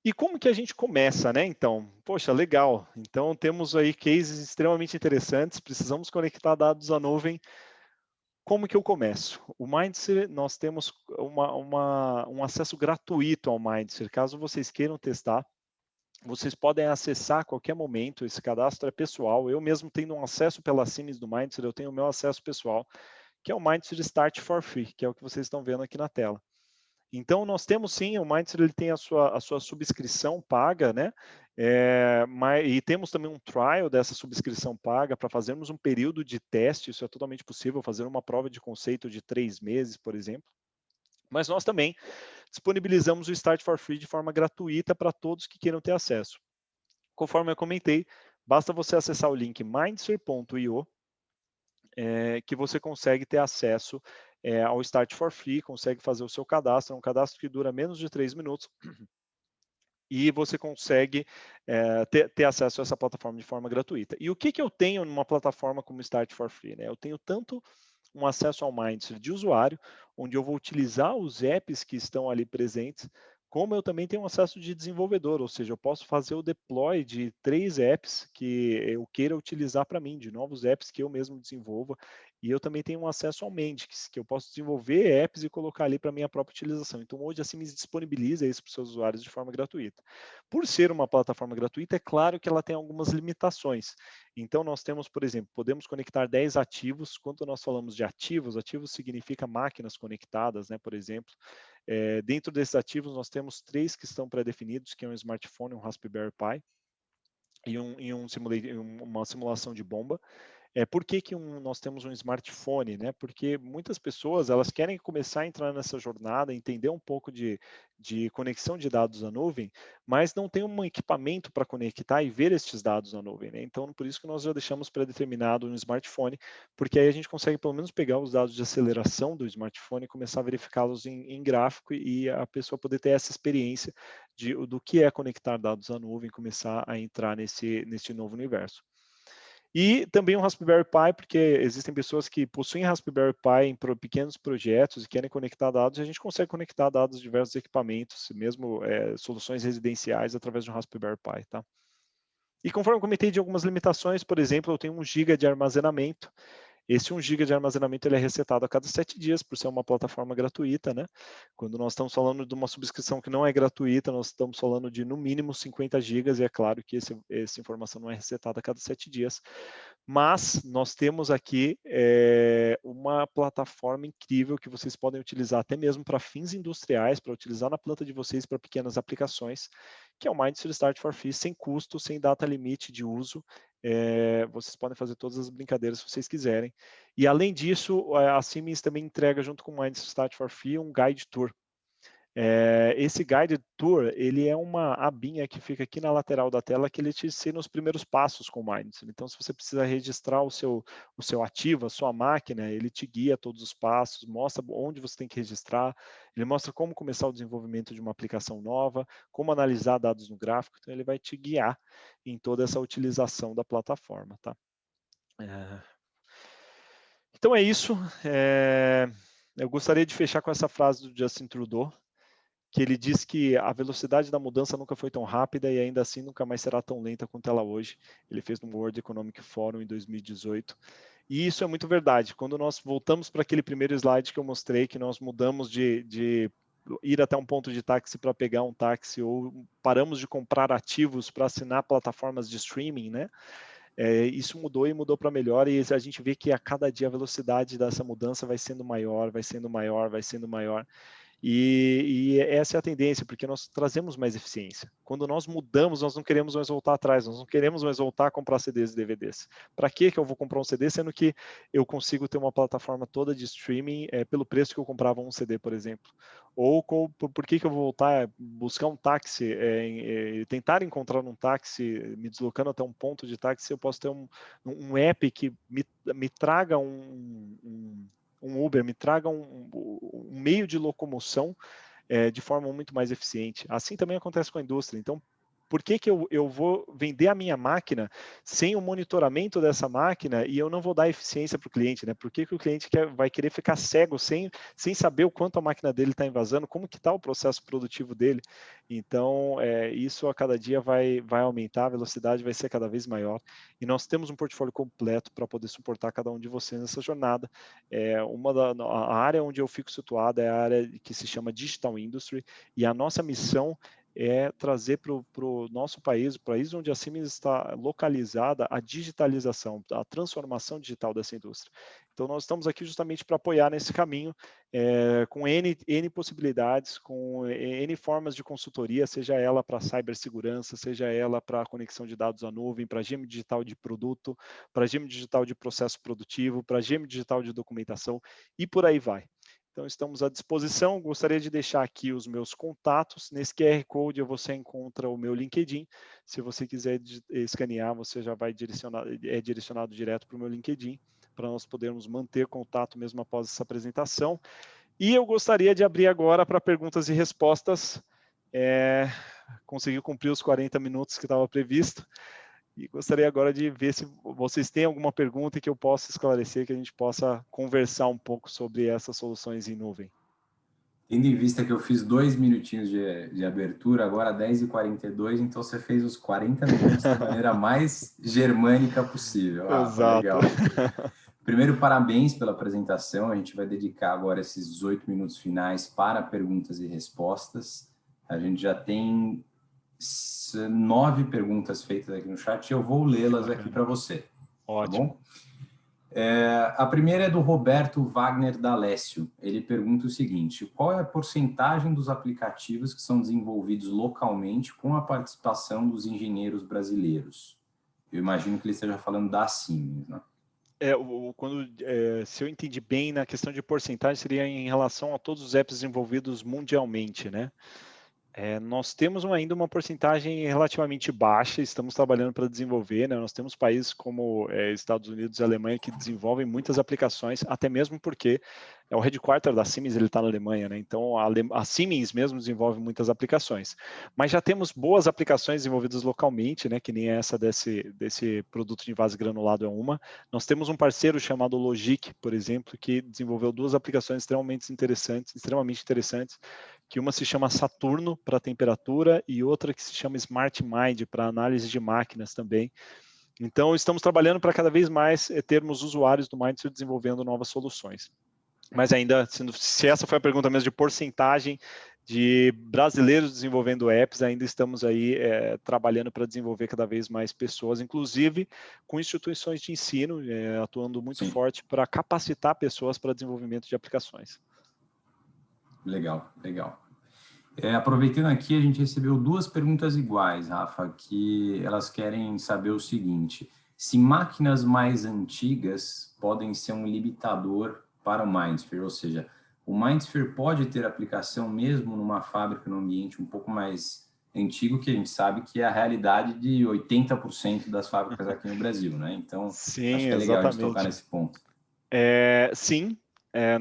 E como que a gente começa, né? Então, poxa, legal. Então, temos aí cases extremamente interessantes, precisamos conectar dados à nuvem. Como que eu começo? O Mindster, nós temos um acesso gratuito ao Mindster. Caso vocês queiram testar, vocês podem acessar a qualquer momento. Esse cadastro é pessoal. Eu mesmo tenho um acesso pela Siemens do Mindster, eu tenho o meu acesso pessoal, que é o Mindster Start for Free, que é o que vocês estão vendo aqui na tela. Então, nós temos sim, o Mindster ele tem a sua subscrição paga, né? E temos também um trial dessa subscrição paga para fazermos um período de teste. Isso é totalmente possível, fazer uma prova de conceito de 3 meses, por exemplo. Mas nós também disponibilizamos o Start for Free de forma gratuita para todos que queiram ter acesso. Conforme eu comentei, basta você acessar o link mindster.io, que você consegue ter acesso ao Start for Free, consegue fazer o seu cadastro, é um cadastro que dura menos de 3 minutos, e você consegue ter acesso a essa plataforma de forma gratuita. E o que eu tenho numa plataforma como Start for Free? Né? Eu tenho tanto um acesso ao Mindset de usuário, onde eu vou utilizar os apps que estão ali presentes, como eu também tenho um acesso de desenvolvedor, ou seja, eu posso fazer o deploy de 3 apps que eu queira utilizar para mim, de novos apps que eu mesmo desenvolva, e eu também tenho um acesso ao Mendix, que eu posso desenvolver apps e colocar ali para minha própria utilização. Então, hoje a Siemens disponibiliza isso para os seus usuários de forma gratuita. Por ser uma plataforma gratuita, é claro que ela tem algumas limitações. Então, nós temos, por exemplo, podemos conectar 10 ativos. Quando nós falamos de ativos, ativos significa máquinas conectadas, né, por exemplo. Dentro desses ativos, nós temos 3 que estão pré-definidos, que é um smartphone, um Raspberry Pi e uma simulação de bomba. Por que nós temos um smartphone, né? Porque muitas pessoas elas querem começar a entrar nessa jornada, entender um pouco de conexão de dados à nuvem, mas não tem um equipamento para conectar e ver estes dados à nuvem, né? Então, por isso que nós já deixamos pré-determinado no smartphone, porque aí a gente consegue pelo menos pegar os dados de aceleração do smartphone e começar a verificá-los em gráfico e a pessoa poder ter essa experiência do que é conectar dados à nuvem, começar a entrar nesse novo universo. E também um Raspberry Pi, porque existem pessoas que possuem Raspberry Pi em pequenos projetos e querem conectar dados, e a gente consegue conectar dados de diversos equipamentos, mesmo soluções residenciais, através de um Raspberry Pi. Tá? E conforme eu comentei de algumas limitações, por exemplo, eu tenho 1 GB de armazenamento. Esse 1 GB de armazenamento ele é resetado a cada 7 dias, por ser uma plataforma gratuita, né? Quando nós estamos falando de uma subscrição que não é gratuita, nós estamos falando de, no mínimo, 50 GB, e é claro que essa informação não é resetada a cada 7 dias. Mas nós temos aqui uma plataforma incrível que vocês podem utilizar até mesmo para fins industriais, para utilizar na planta de vocês para pequenas aplicações, que é o Mindster Start for Free, sem custo, sem data limite de uso. Vocês podem fazer todas as brincadeiras que vocês quiserem. E além disso, a Siemens também entrega junto com o Mindster Start for Free um Guide Tour. Esse Guide Tour, ele é uma abinha que fica aqui na lateral da tela que ele te ensina os primeiros passos com o Mindset. Então, se você precisa registrar o seu ativo, a sua máquina, ele te guia todos os passos, mostra onde você tem que registrar, ele mostra como começar o desenvolvimento de uma aplicação nova, como analisar dados no gráfico, então ele vai te guiar em toda essa utilização da plataforma, tá? Então é isso. Eu gostaria de fechar com essa frase do Justin Trudeau, que ele diz que a velocidade da mudança nunca foi tão rápida e ainda assim nunca mais será tão lenta quanto ela hoje. Ele fez no World Economic Forum em 2018. E isso é muito verdade. Quando nós voltamos para aquele primeiro slide que eu mostrei, que nós mudamos de ir até um ponto de táxi para pegar um táxi, ou paramos de comprar ativos para assinar plataformas de streaming, né? Isso mudou e mudou para melhor, e a gente vê que a cada dia a velocidade dessa mudança vai sendo maior, vai sendo maior, vai sendo maior. E essa é a tendência, porque nós trazemos mais eficiência. Quando nós mudamos, nós não queremos mais voltar atrás, nós não queremos mais voltar a comprar CDs e DVDs. Para que eu vou comprar um CD, sendo que eu consigo ter uma plataforma toda de streaming pelo preço que eu comprava um CD, por exemplo? Ou por que eu vou voltar a buscar um táxi, tentar encontrar um táxi, me deslocando até um ponto de táxi, eu posso ter um app que me traga um Uber, me traga um meio de locomoção de forma muito mais eficiente. Assim também acontece com a indústria. Então, por que eu vou vender a minha máquina sem o monitoramento dessa máquina e eu não vou dar eficiência para o cliente, né? Por que o cliente vai querer ficar cego sem saber o quanto a máquina dele está invasando, como que está o processo produtivo dele? Então, isso a cada dia vai aumentar, a velocidade vai ser cada vez maior. E nós temos um portfólio completo para poder suportar cada um de vocês nessa jornada. A área onde eu fico situada é a área que se chama Digital Industry, e a nossa missão é trazer para o nosso país, o país onde a Siemens está localizada, a digitalização, a transformação digital dessa indústria. Então, nós estamos aqui justamente para apoiar nesse caminho, com N possibilidades, com N formas de consultoria, seja ela para cibersegurança, seja ela para conexão de dados à nuvem, para gêmeo digital de produto, para gêmeo digital de processo produtivo, para gêmeo digital de documentação e por aí vai. Então, estamos à disposição. Gostaria de deixar aqui os meus contatos. Nesse QR Code você encontra o meu LinkedIn. Se você quiser escanear, você já vai direcionado direto para o meu LinkedIn, para nós podermos manter contato mesmo após essa apresentação. E eu gostaria de abrir agora para perguntas e respostas. Consegui cumprir os 40 minutos que estava previsto. E gostaria agora de ver se vocês têm alguma pergunta que eu possa esclarecer, que a gente possa conversar um pouco sobre essas soluções em nuvem. Tendo em vista que eu fiz 2 minutinhos de abertura, agora 10h42, então você fez os 40 minutos da maneira mais germânica possível. Exato. Legal. Primeiro, parabéns pela apresentação. A gente vai dedicar agora esses 18 minutos finais para perguntas e respostas. A gente já tem 9 perguntas feitas aqui no chat e eu vou lê-las aqui para você. Ótimo. Tá bom? A primeira é do Roberto Wagner D'Alessio. Ele pergunta o seguinte: qual é a porcentagem dos aplicativos que são desenvolvidos localmente com a participação dos engenheiros brasileiros? Eu imagino que ele esteja falando da Siemens, né? Se eu entendi bem, na questão de porcentagem, seria em relação a todos os apps desenvolvidos mundialmente, né? Nós temos ainda uma porcentagem relativamente baixa, estamos trabalhando para desenvolver, né? Nós temos países como Estados Unidos e Alemanha que desenvolvem muitas aplicações, até mesmo porque o headquarter da Siemens está na Alemanha, né? Então a Siemens mesmo desenvolve muitas aplicações. Mas já temos boas aplicações desenvolvidas localmente, né? Que nem essa desse produto de invase granulado é uma. Nós temos um parceiro chamado Logic, por exemplo, que desenvolveu 2 aplicações extremamente interessantes, que uma se chama Saturno para temperatura e outra que se chama Smart Mind para análise de máquinas também. Então, estamos trabalhando para cada vez mais termos usuários do Mindset desenvolvendo novas soluções. Mas ainda, se essa foi a pergunta mesmo de porcentagem de brasileiros desenvolvendo apps, ainda estamos aí trabalhando para desenvolver cada vez mais pessoas, inclusive com instituições de ensino, atuando muito forte para capacitar pessoas para desenvolvimento de aplicações. Legal, legal. Aproveitando aqui, a gente recebeu 2 perguntas iguais, Rafa, que elas querem saber o seguinte: se máquinas mais antigas podem ser um limitador para o MindSphere, ou seja, o MindSphere pode ter aplicação mesmo numa fábrica, num ambiente um pouco mais antigo, que a gente sabe que é a realidade de 80% das fábricas aqui no Brasil, né? Então, sim, acho que é legal a gente tocar nesse ponto. Sim.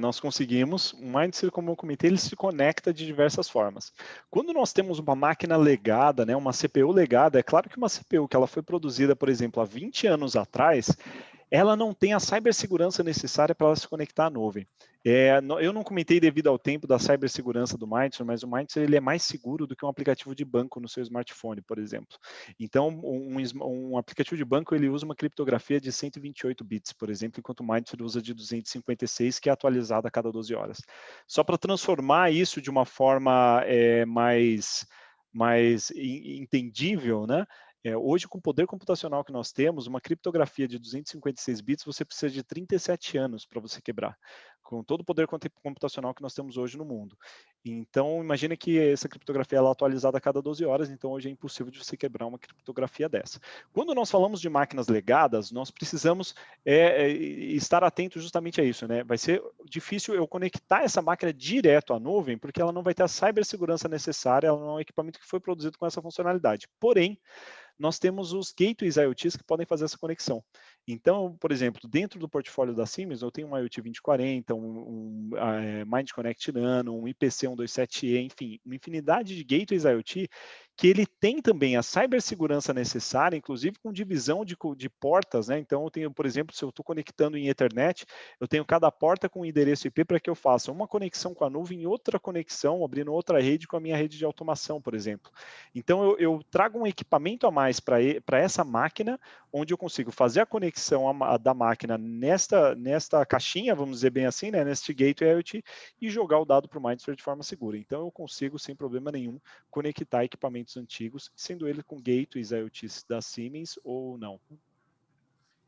Nós conseguimos. O Mindsphere, como eu comentei, ele se conecta de diversas formas. Quando nós temos uma máquina legada, né, uma CPU legada, é claro que uma CPU que ela foi produzida, por exemplo, há 20 anos atrás, ela não tem a cibersegurança necessária para ela se conectar à nuvem. Eu não comentei devido ao tempo da cibersegurança do Mindsphere, mas o Mindsphere ele é mais seguro do que um aplicativo de banco no seu smartphone, por exemplo. Então, um aplicativo de banco ele usa uma criptografia de 128 bits, por exemplo, enquanto o Mindsphere usa de 256, que é atualizada a cada 12 horas. Só para transformar isso de uma forma mais entendível, né? Hoje, com o poder computacional que nós temos, uma criptografia de 256 bits, você precisa de 37 anos para você quebrar, com todo o poder computacional que nós temos hoje no mundo. Então, imagine que essa criptografia ela é atualizada a cada 12 horas, então hoje é impossível de você quebrar uma criptografia dessa. Quando nós falamos de máquinas legadas, nós precisamos estar atento justamente a isso, né? Vai ser difícil eu conectar essa máquina direto à nuvem, porque ela não vai ter a cibersegurança necessária, ela não é um equipamento que foi produzido com essa funcionalidade. Porém, nós temos os gateways IoTs que podem fazer essa conexão. Então, por exemplo, dentro do portfólio da Siemens, eu tenho um IoT 2040, um Mind Connect Nano, um IPC 127E, enfim, uma infinidade de gateways IoT que ele tem também a cibersegurança necessária, inclusive com divisão de portas, né? Então, eu tenho, por exemplo, se eu estou conectando em Ethernet, eu tenho cada porta com endereço IP para que eu faça uma conexão com a nuvem e outra conexão, abrindo outra rede com a minha rede de automação, por exemplo. Então, eu trago um equipamento a mais para essa máquina, onde eu consigo fazer a conexão da máquina nesta caixinha, vamos dizer bem assim, né? Neste gateway IoT, e jogar o dado para o MindSphere de forma segura. Então, eu consigo, sem problema nenhum, conectar equipamentos antigos, sendo ele com gateways IoT da Siemens ou não.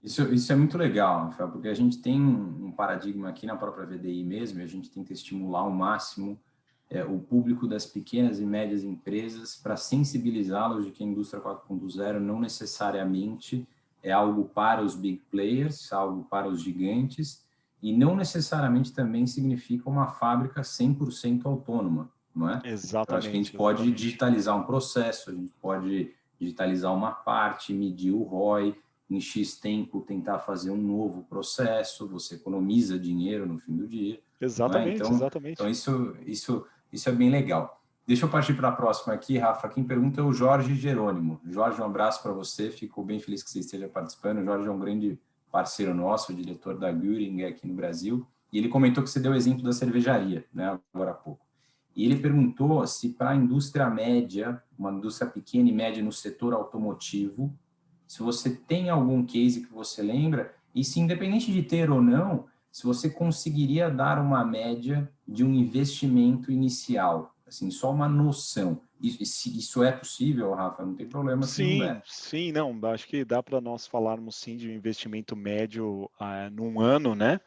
Isso é muito legal, Rafael, porque a gente tem um paradigma aqui na própria VDI mesmo, e a gente tenta estimular ao máximo o público das pequenas e médias empresas para sensibilizá-los de que a indústria 4.0 não necessariamente é algo para os big players, algo para os gigantes, e não necessariamente também significa uma fábrica 100% autônoma, não é? Exatamente. Eu acho que a gente pode digitalizar um processo, a gente pode digitalizar uma parte, medir o ROI, em X tempo tentar fazer um novo processo, você economiza dinheiro no fim do dia. Exatamente, então, exatamente. Então, isso é bem legal. Deixa eu partir para a próxima aqui, Rafa. Quem pergunta é o Jorge Jerônimo. Jorge, um abraço para você. Fico bem feliz que você esteja participando. O Jorge é um grande parceiro nosso, diretor da Göring aqui no Brasil. E ele comentou que você deu o exemplo da cervejaria, né, agora há pouco. E ele perguntou se para a indústria média, uma indústria pequena e média no setor automotivo, se você tem algum case que você lembra, e se independente de ter ou não, se você conseguiria dar uma média de um investimento inicial, assim, só uma noção. Isso é possível, Rafa? Não tem problema se não der. Sim, não, acho que dá para nós falarmos sim de um investimento médio num ano, né?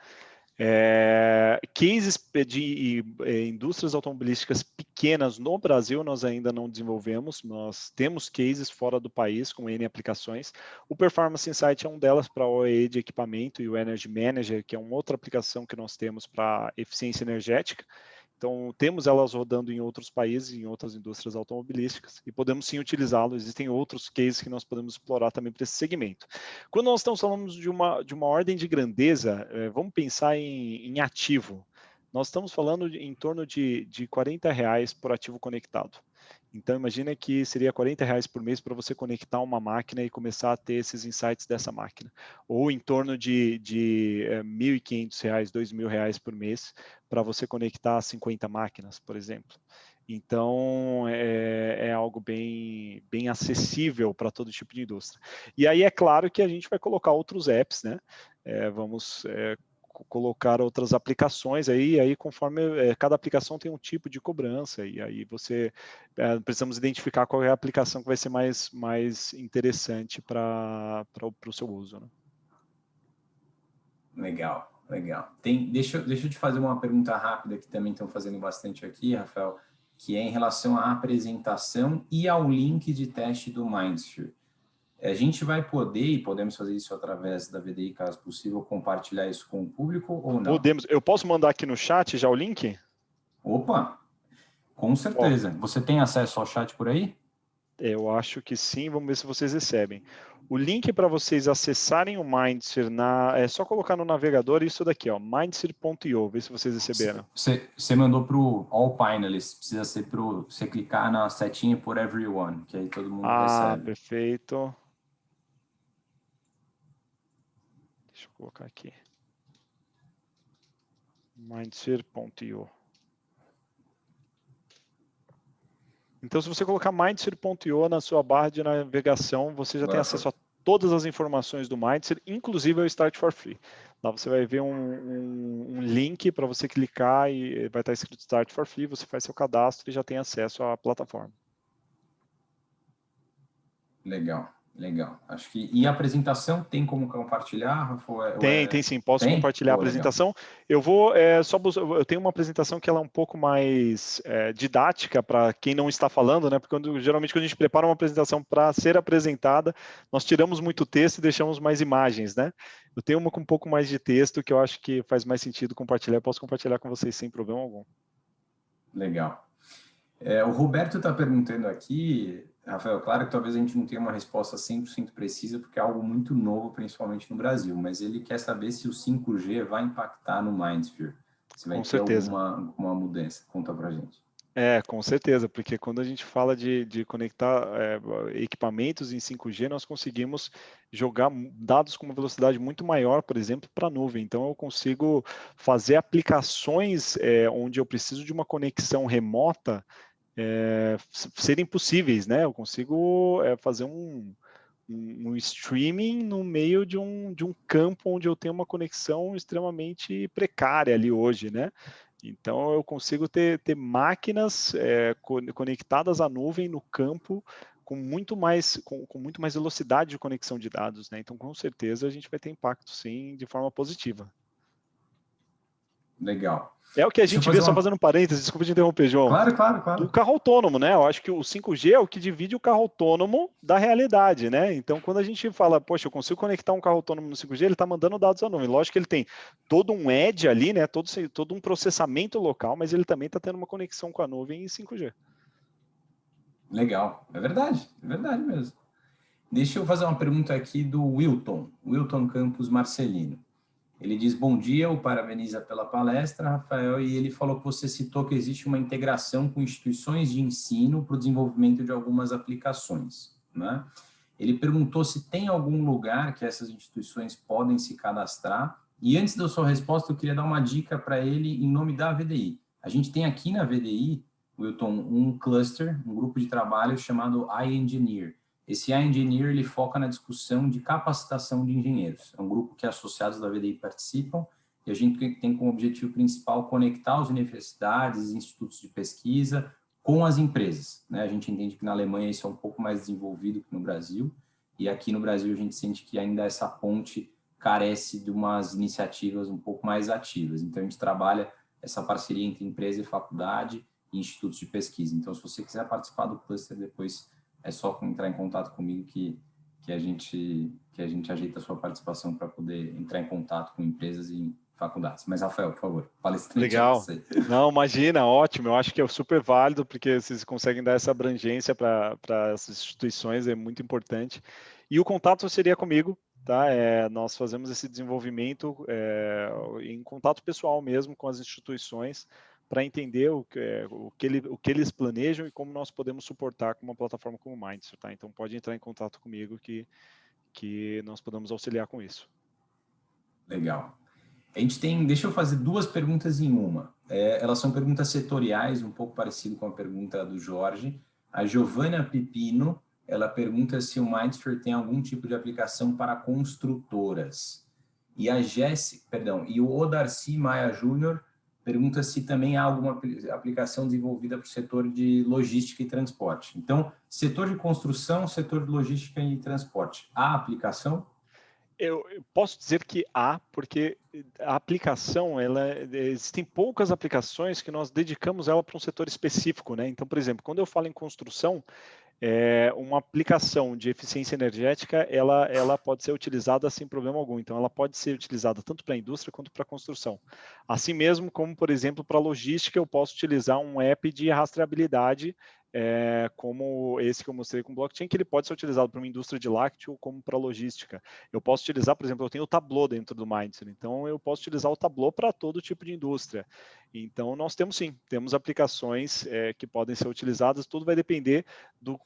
Cases de indústrias automobilísticas pequenas no Brasil nós ainda não desenvolvemos, nós temos cases fora do país com N aplicações. O Performance Insight é um delas para OE de equipamento e o Energy Manager, que é uma outra aplicação que nós temos para eficiência energética. Então, temos elas rodando em outros países, em outras indústrias automobilísticas, e podemos sim utilizá-lo. Existem outros cases que nós podemos explorar também para esse segmento. Quando nós estamos falando de uma ordem de grandeza, vamos pensar em ativo. Nós estamos falando em torno de R$40 por ativo conectado. Então, imagina que seria R$40 por mês para você conectar uma máquina e começar a ter esses insights dessa máquina. Ou em torno de R$1.500, R$2.000 por mês para você conectar 50 máquinas, por exemplo. Então, é algo bem acessível para todo tipo de indústria. E aí, é claro que a gente vai colocar outros apps, né? Vamos colocar outras aplicações aí conforme cada aplicação tem um tipo de cobrança, e aí precisamos identificar qual é a aplicação que vai ser mais interessante para o seu uso, né? Legal. Deixa eu te fazer uma pergunta rápida que também estão fazendo bastante aqui, Rafael, que é em relação à apresentação e ao link de teste do MindSphere. A gente vai poder, e podemos fazer isso através da VDI, caso possível, compartilhar isso com o público ou não? Podemos. Eu posso mandar aqui no chat já o link? Opa, com certeza. Você tem acesso ao chat por aí? Eu acho que sim, vamos ver se vocês recebem. O link para vocês acessarem o Mindsphere é só colocar no navegador isso daqui, ó, mindsphere.io, ver se vocês receberam. Você mandou para o All Panelists, precisa ser para você clicar na setinha por Everyone, que aí todo mundo recebe. Ah, perfeito. Deixa eu colocar aqui. mindsphere.io. Então, se você colocar mindsphere.io na sua barra de navegação, você já tem acesso a todas as informações do Mindsphere, inclusive ao Start for Free. Lá você vai ver um link para você clicar e vai estar escrito Start for Free, você faz seu cadastro e já tem acesso à plataforma. Legal. Acho que... E a apresentação tem como compartilhar, Rafa? Tem sim, posso compartilhar a apresentação. Legal. Eu vou eu tenho uma apresentação que ela é um pouco mais didática para quem não está falando, né? Porque geralmente quando a gente prepara uma apresentação para ser apresentada, nós tiramos muito texto e deixamos mais imagens, né? Eu tenho uma com um pouco mais de texto que eu acho que faz mais sentido compartilhar. Eu posso compartilhar com vocês sem problema algum. Legal. O Roberto está perguntando aqui, Rafael, claro que talvez a gente não tenha uma resposta 100% precisa, porque é algo muito novo, principalmente no Brasil, mas ele quer saber se o 5G vai impactar no MindSphere, se vai ter alguma mudança. Conta para a gente. Com certeza, porque quando a gente fala de conectar equipamentos em 5G, nós conseguimos jogar dados com uma velocidade muito maior, por exemplo, para a nuvem. Então, eu consigo fazer aplicações onde eu preciso de uma conexão remota serem possíveis, né? Eu consigo fazer um streaming no meio de um campo onde eu tenho uma conexão extremamente precária ali hoje, né? Então, eu consigo ter máquinas conectadas à nuvem no campo com muito mais velocidade de conexão de dados, né? Então, com certeza, a gente vai ter impacto, sim, de forma positiva. Legal. É o que a Deixa eu gente fazer vê, só fazendo um parênteses, desculpa te interromper, João, Claro, claro, do claro. carro autônomo, né? Eu acho que o 5G é o que divide o carro autônomo da realidade, né? Então, quando a gente fala, poxa, eu consigo conectar um carro autônomo no 5G, ele está mandando dados à nuvem. Lógico que ele tem todo um edge ali, né? Todo um processamento local, mas ele também está tendo uma conexão com a nuvem em 5G. Legal. É verdade mesmo. Deixa eu fazer uma pergunta aqui do Wilton Campos Marcelino. Ele diz, bom dia, o parabeniza pela palestra, Rafael, e ele falou que você citou que existe uma integração com instituições de ensino para o desenvolvimento de algumas aplicações, né? Ele perguntou se tem algum lugar que essas instituições podem se cadastrar, e antes da sua resposta, eu queria dar uma dica para ele em nome da VDI. A gente tem aqui na VDI, Wilton, um cluster, um grupo de trabalho chamado iEngineer. Esse iEngineer, ele foca na discussão de capacitação de engenheiros. É um grupo que associados da VDI participam, e a gente tem como objetivo principal conectar as universidades, institutos de pesquisa com as empresas, né? A gente entende que na Alemanha isso é um pouco mais desenvolvido que no Brasil, e aqui no Brasil a gente sente que ainda essa ponte carece de umas iniciativas um pouco mais ativas. Então, a gente trabalha essa parceria entre empresa e faculdade e institutos de pesquisa. Então, se você quiser participar do cluster, depois é só entrar em contato comigo que a gente ajeita a sua participação para poder entrar em contato com empresas e faculdades. Mas, Rafael, por favor, palestrante. Legal. Não, imagina, ótimo. Eu acho que é super válido, porque vocês conseguem dar essa abrangência para essas instituições, é muito importante. E o contato seria comigo, tá? Nós fazemos esse desenvolvimento em contato pessoal mesmo com as instituições, para entender o que eles planejam e como nós podemos suportar com uma plataforma como o Mindster, tá? Então, pode entrar em contato comigo que nós podemos auxiliar com isso. Legal. A gente tem, deixa eu fazer duas perguntas em uma. Elas são perguntas setoriais, um pouco parecido com a pergunta do Jorge. A Giovana Pipino, ela pergunta se o Mindsphere tem algum tipo de aplicação para construtoras. E a Jéssica, perdão, e o Odarcy Maia Júnior pergunta se também há alguma aplicação desenvolvida para o setor de logística e transporte. Então, setor de construção, setor de logística e transporte. Há aplicação? Eu posso dizer que há, porque a aplicação, existem poucas aplicações que nós dedicamos ela para um setor específico, né? Então, por exemplo, quando eu falo em construção, uma aplicação de eficiência energética, ela pode ser utilizada sem problema algum. Então, ela pode ser utilizada tanto para a indústria quanto para a construção. Assim mesmo como, por exemplo, para a logística, eu posso utilizar um app de rastreabilidade, como esse que eu mostrei com blockchain, que ele pode ser utilizado para uma indústria de lácteo como para logística. Eu posso utilizar, por exemplo, eu tenho o Tableau dentro do Mindset, então eu posso utilizar o Tableau para todo tipo de indústria. Então, nós temos aplicações que podem ser utilizadas, tudo vai depender do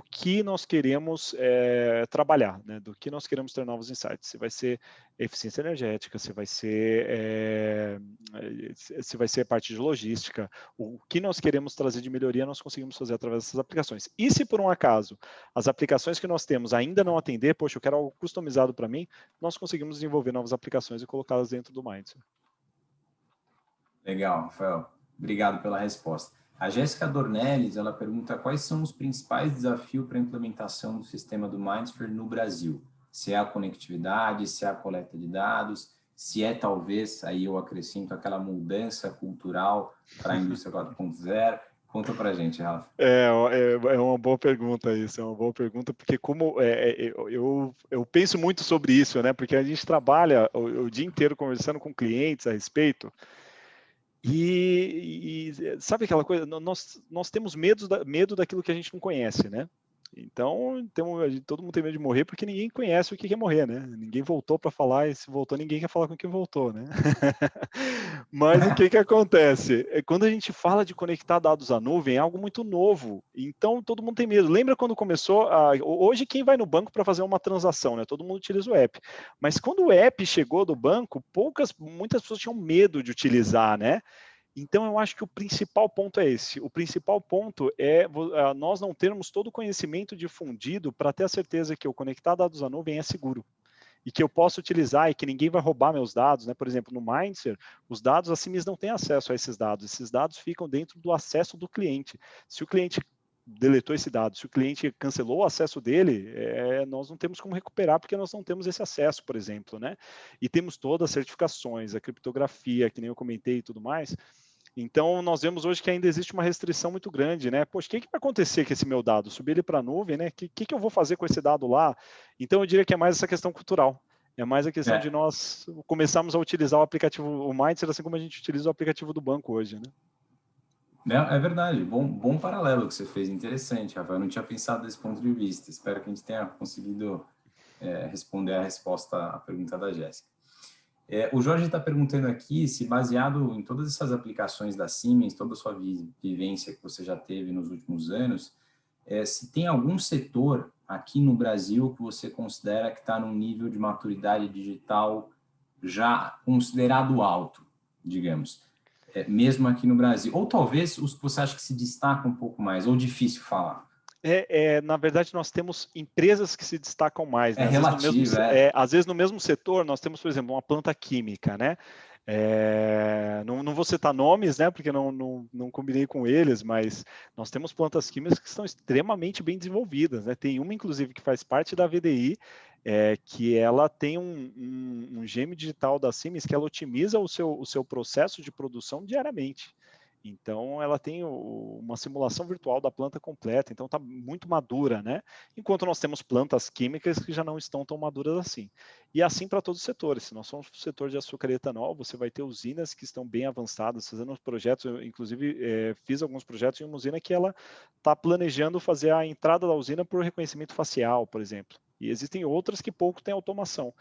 que nós queremos trabalhar, né? Do que nós queremos ter novos insights. Se vai ser eficiência energética, se vai ser a parte de logística, o que nós queremos trazer de melhoria, nós conseguimos fazer através dessas aplicações. E se por um acaso as aplicações que nós temos ainda não atender, poxa, eu quero algo customizado para mim, nós conseguimos desenvolver novas aplicações e colocá-las dentro do Mindset. Legal, Rafael. Obrigado pela resposta. A Jéssica Dornelles, ela pergunta quais são os principais desafios para a implementação do sistema do Mindsphere no Brasil. Se é a conectividade, se é a coleta de dados, se é talvez, aí eu acrescento, aquela mudança cultural para a indústria 4.0. Conta para a gente, Rafa. É uma boa pergunta isso, é uma boa pergunta, porque como eu penso muito sobre isso, né? Porque a gente trabalha o dia inteiro conversando com clientes a respeito, e sabe aquela coisa, nós temos medo daquilo que a gente não conhece, né? Então, todo mundo tem medo de morrer porque ninguém conhece o que é morrer, né? Ninguém voltou para falar, e se voltou, ninguém quer falar com quem voltou, né? Mas o que acontece? Quando a gente fala de conectar dados à nuvem, é algo muito novo. Então, todo mundo tem medo. Lembra quando começou? Hoje, quem vai no banco para fazer uma transação, né? Todo mundo utiliza o app. Mas quando o app chegou do banco, muitas pessoas tinham medo de utilizar, né? Então, eu acho que o principal ponto é esse. O principal ponto é nós não termos todo o conhecimento difundido para ter a certeza que o conectar dados à nuvem é seguro e que eu posso utilizar e que ninguém vai roubar meus dados, né? Por exemplo, no Mindshare, os dados, a CIMIS não tem acesso a esses dados ficam dentro do acesso do cliente. Se o cliente deletou esse dado, se o cliente cancelou o acesso dele, nós não temos como recuperar porque nós não temos esse acesso, por exemplo, né? E temos todas as certificações, a criptografia, que nem eu comentei e tudo mais. Então, nós vemos hoje que ainda existe uma restrição muito grande, né? Poxa, o que vai acontecer com esse meu dado? Subir ele para a nuvem, né? O que eu vou fazer com esse dado lá? Então, eu diria que é mais essa questão cultural. É mais a questão de nós começarmos a utilizar o aplicativo, o Mindset, assim como a gente utiliza o aplicativo do banco hoje, né? É verdade, bom paralelo que você fez, interessante, Rafael. Eu não tinha pensado desse ponto de vista. Espero que a gente tenha conseguido responder a resposta à pergunta da Jéssica. O Jorge está perguntando aqui se, baseado em todas essas aplicações da Siemens, toda a sua vivência que você já teve nos últimos anos, se tem algum setor aqui no Brasil que você considera que está num nível de maturidade digital já considerado alto, digamos, mesmo aqui no Brasil. Ou talvez os que você acha que se destacam um pouco mais, ou difícil falar. Na verdade, nós temos empresas que se destacam mais, né? Às vezes no mesmo setor, nós temos, por exemplo, uma planta química, né? Não vou citar nomes, né? Porque não combinei com eles, mas nós temos plantas químicas que estão extremamente bem desenvolvidas, né? Tem uma, inclusive, que faz parte da VDI, que ela tem um gêmeo digital da Siemens que ela otimiza o seu processo de produção diariamente. Então, ela tem uma simulação virtual da planta completa, então está muito madura, né? Enquanto nós temos plantas químicas que já não estão tão maduras assim. E assim para todos os setores. Se nós somos o setor de açúcar e etanol, você vai ter usinas que estão bem avançadas, fazendo projetos, eu, inclusive fiz alguns projetos em uma usina que ela está planejando fazer a entrada da usina por reconhecimento facial, por exemplo. E existem outras que pouco têm automação.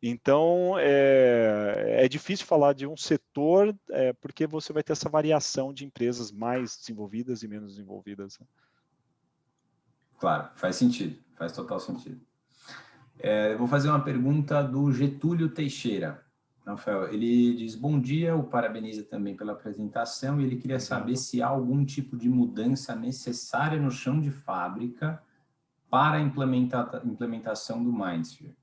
Então, é difícil falar de um setor, porque você vai ter essa variação de empresas mais desenvolvidas e menos desenvolvidas. Claro, faz sentido, faz total sentido. Eu vou fazer uma pergunta do Getúlio Teixeira. Rafael, ele diz, bom dia, o parabeniza também pela apresentação, e ele queria saber se há algum tipo de mudança necessária no chão de fábrica para a implementação do Mindsphere.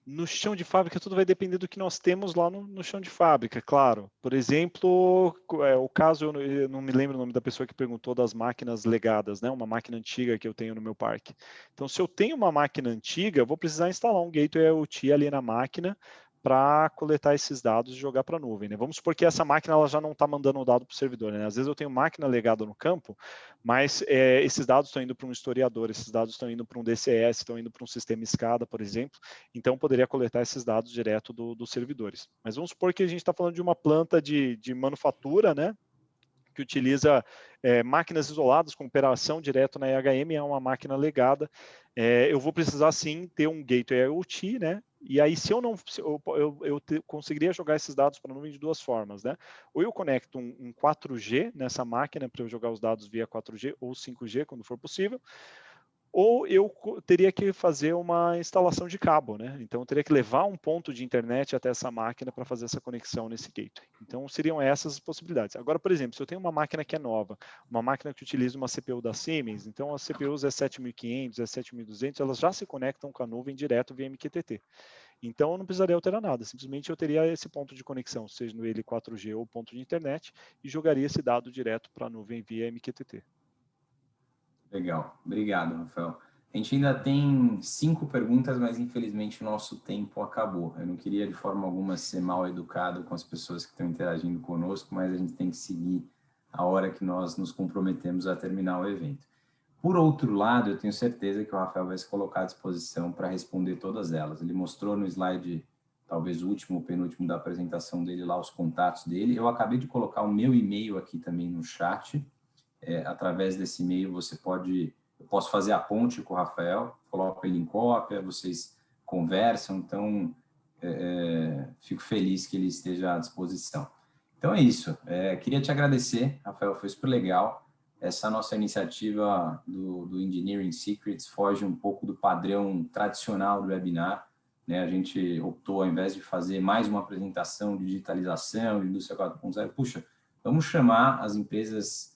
No chão de fábrica, tudo vai depender do que nós temos lá no chão de fábrica, claro. Por exemplo, o caso, eu não me lembro o nome da pessoa que perguntou das máquinas legadas, né? Uma máquina antiga que eu tenho no meu parque. Então, se eu tenho uma máquina antiga, eu vou precisar instalar um Gateway IoT ali na máquina para coletar esses dados e jogar para a nuvem, né? Vamos supor que essa máquina ela já não está mandando o dado para o servidor, né? Às vezes eu tenho máquina legada no campo, mas esses dados estão indo para um historiador, esses dados estão indo para um DCS, estão indo para um sistema SCADA, por exemplo, então poderia coletar esses dados direto dos servidores. Mas vamos supor que a gente está falando de uma planta de manufatura, né? Que utiliza máquinas isoladas com operação direto na EHM, é uma máquina legada. Eu vou precisar sim ter um gateway IoT, né? E aí, se eu não, conseguiria jogar esses dados para a nuvem de duas formas, né? Ou eu conecto um 4G nessa máquina para eu jogar os dados via 4G ou 5G, quando for possível, ou eu teria que fazer uma instalação de cabo, né? Então, eu teria que levar um ponto de internet até essa máquina para fazer essa conexão nesse gateway. Então, seriam essas as possibilidades. Agora, por exemplo, se eu tenho uma máquina que é nova, uma máquina que utiliza uma CPU da Siemens, então as CPUs E7500, E7200, elas já se conectam com a nuvem direto via MQTT. Então, eu não precisaria alterar nada, simplesmente eu teria esse ponto de conexão, seja no ele 4G ou ponto de internet, e jogaria esse dado direto para a nuvem via MQTT. Legal, obrigado, Rafael. A gente ainda tem 5 perguntas, mas infelizmente o nosso tempo acabou. Eu não queria de forma alguma ser mal educado com as pessoas que estão interagindo conosco, mas a gente tem que seguir a hora que nós nos comprometemos a terminar o evento. Por outro lado, eu tenho certeza que o Rafael vai se colocar à disposição para responder todas elas. Ele mostrou no slide, talvez o último ou penúltimo da apresentação dele, lá os contatos dele. Eu acabei de colocar o meu e-mail aqui também no chat. Através desse e-mail você pode, eu posso fazer a ponte com o Rafael, coloco ele em cópia, vocês conversam, então fico feliz que ele esteja à disposição. Então é isso, queria te agradecer, Rafael, foi super legal. Essa nossa iniciativa do Engineering Secrets foge um pouco do padrão tradicional do webinar, né? A gente optou, ao invés de fazer mais uma apresentação de digitalização, de indústria 4.0, puxa, vamos chamar as empresas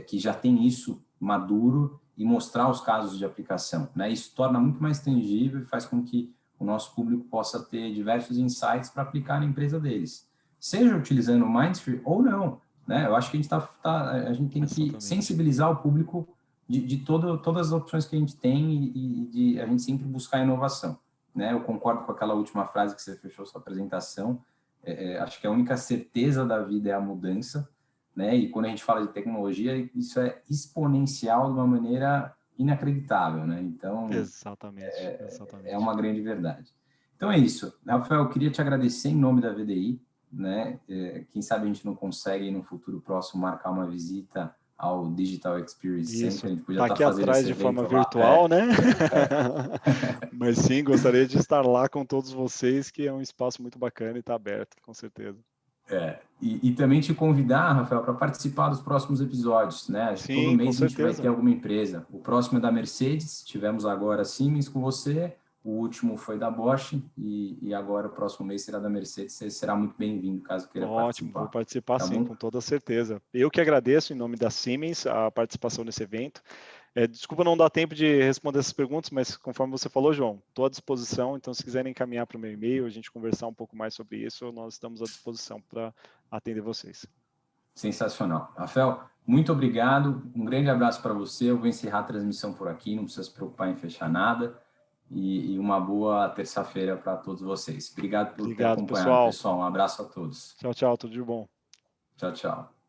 que já têm isso maduro e mostrar os casos de aplicação, né? Isso torna muito mais tangível e faz com que o nosso público possa ter diversos insights para aplicar na empresa deles, seja utilizando o Mindsphere ou não, né? Eu acho que a gente tem que sensibilizar o público de todas as opções que a gente tem e de a gente sempre buscar inovação, né? Eu concordo com aquela última frase que você fechou sua apresentação. Acho que a única certeza da vida é a mudança, né? E quando a gente fala de tecnologia, isso é exponencial de uma maneira inacreditável, né? Então, exatamente. É uma grande verdade. Então é isso. Rafael, eu queria te agradecer em nome da VDI, né? Quem sabe a gente não consegue no futuro próximo marcar uma visita ao Digital Experience Center. A gente podia estar aqui atrás de forma lá, virtual, né? Mas sim, gostaria de estar lá com todos vocês, que é um espaço muito bacana e está aberto, com certeza. E também te convidar, Rafael, para participar dos próximos episódios, né? Acho que todo mês a gente vai ter alguma empresa. O próximo é da Mercedes, tivemos agora a Siemens com você, o último foi da Bosch e agora o próximo mês será da Mercedes. Você será muito bem-vindo, caso queira participar. Ótimo, vou participar tá sim, bom? com toda certeza. Eu que agradeço, em nome da Siemens, a participação nesse evento. Desculpa não dar tempo de responder essas perguntas, mas conforme você falou, João, estou à disposição, então se quiserem encaminhar para o meu e-mail, a gente conversar um pouco mais sobre isso, nós estamos à disposição para atender vocês. Sensacional. Rafael, muito obrigado, um grande abraço para você, eu vou encerrar a transmissão por aqui, não precisa se preocupar em fechar nada, e uma boa terça-feira para todos vocês. Obrigado por ter acompanhado, pessoal. Um abraço a todos. Tchau, tchau, tudo de bom. Tchau, tchau.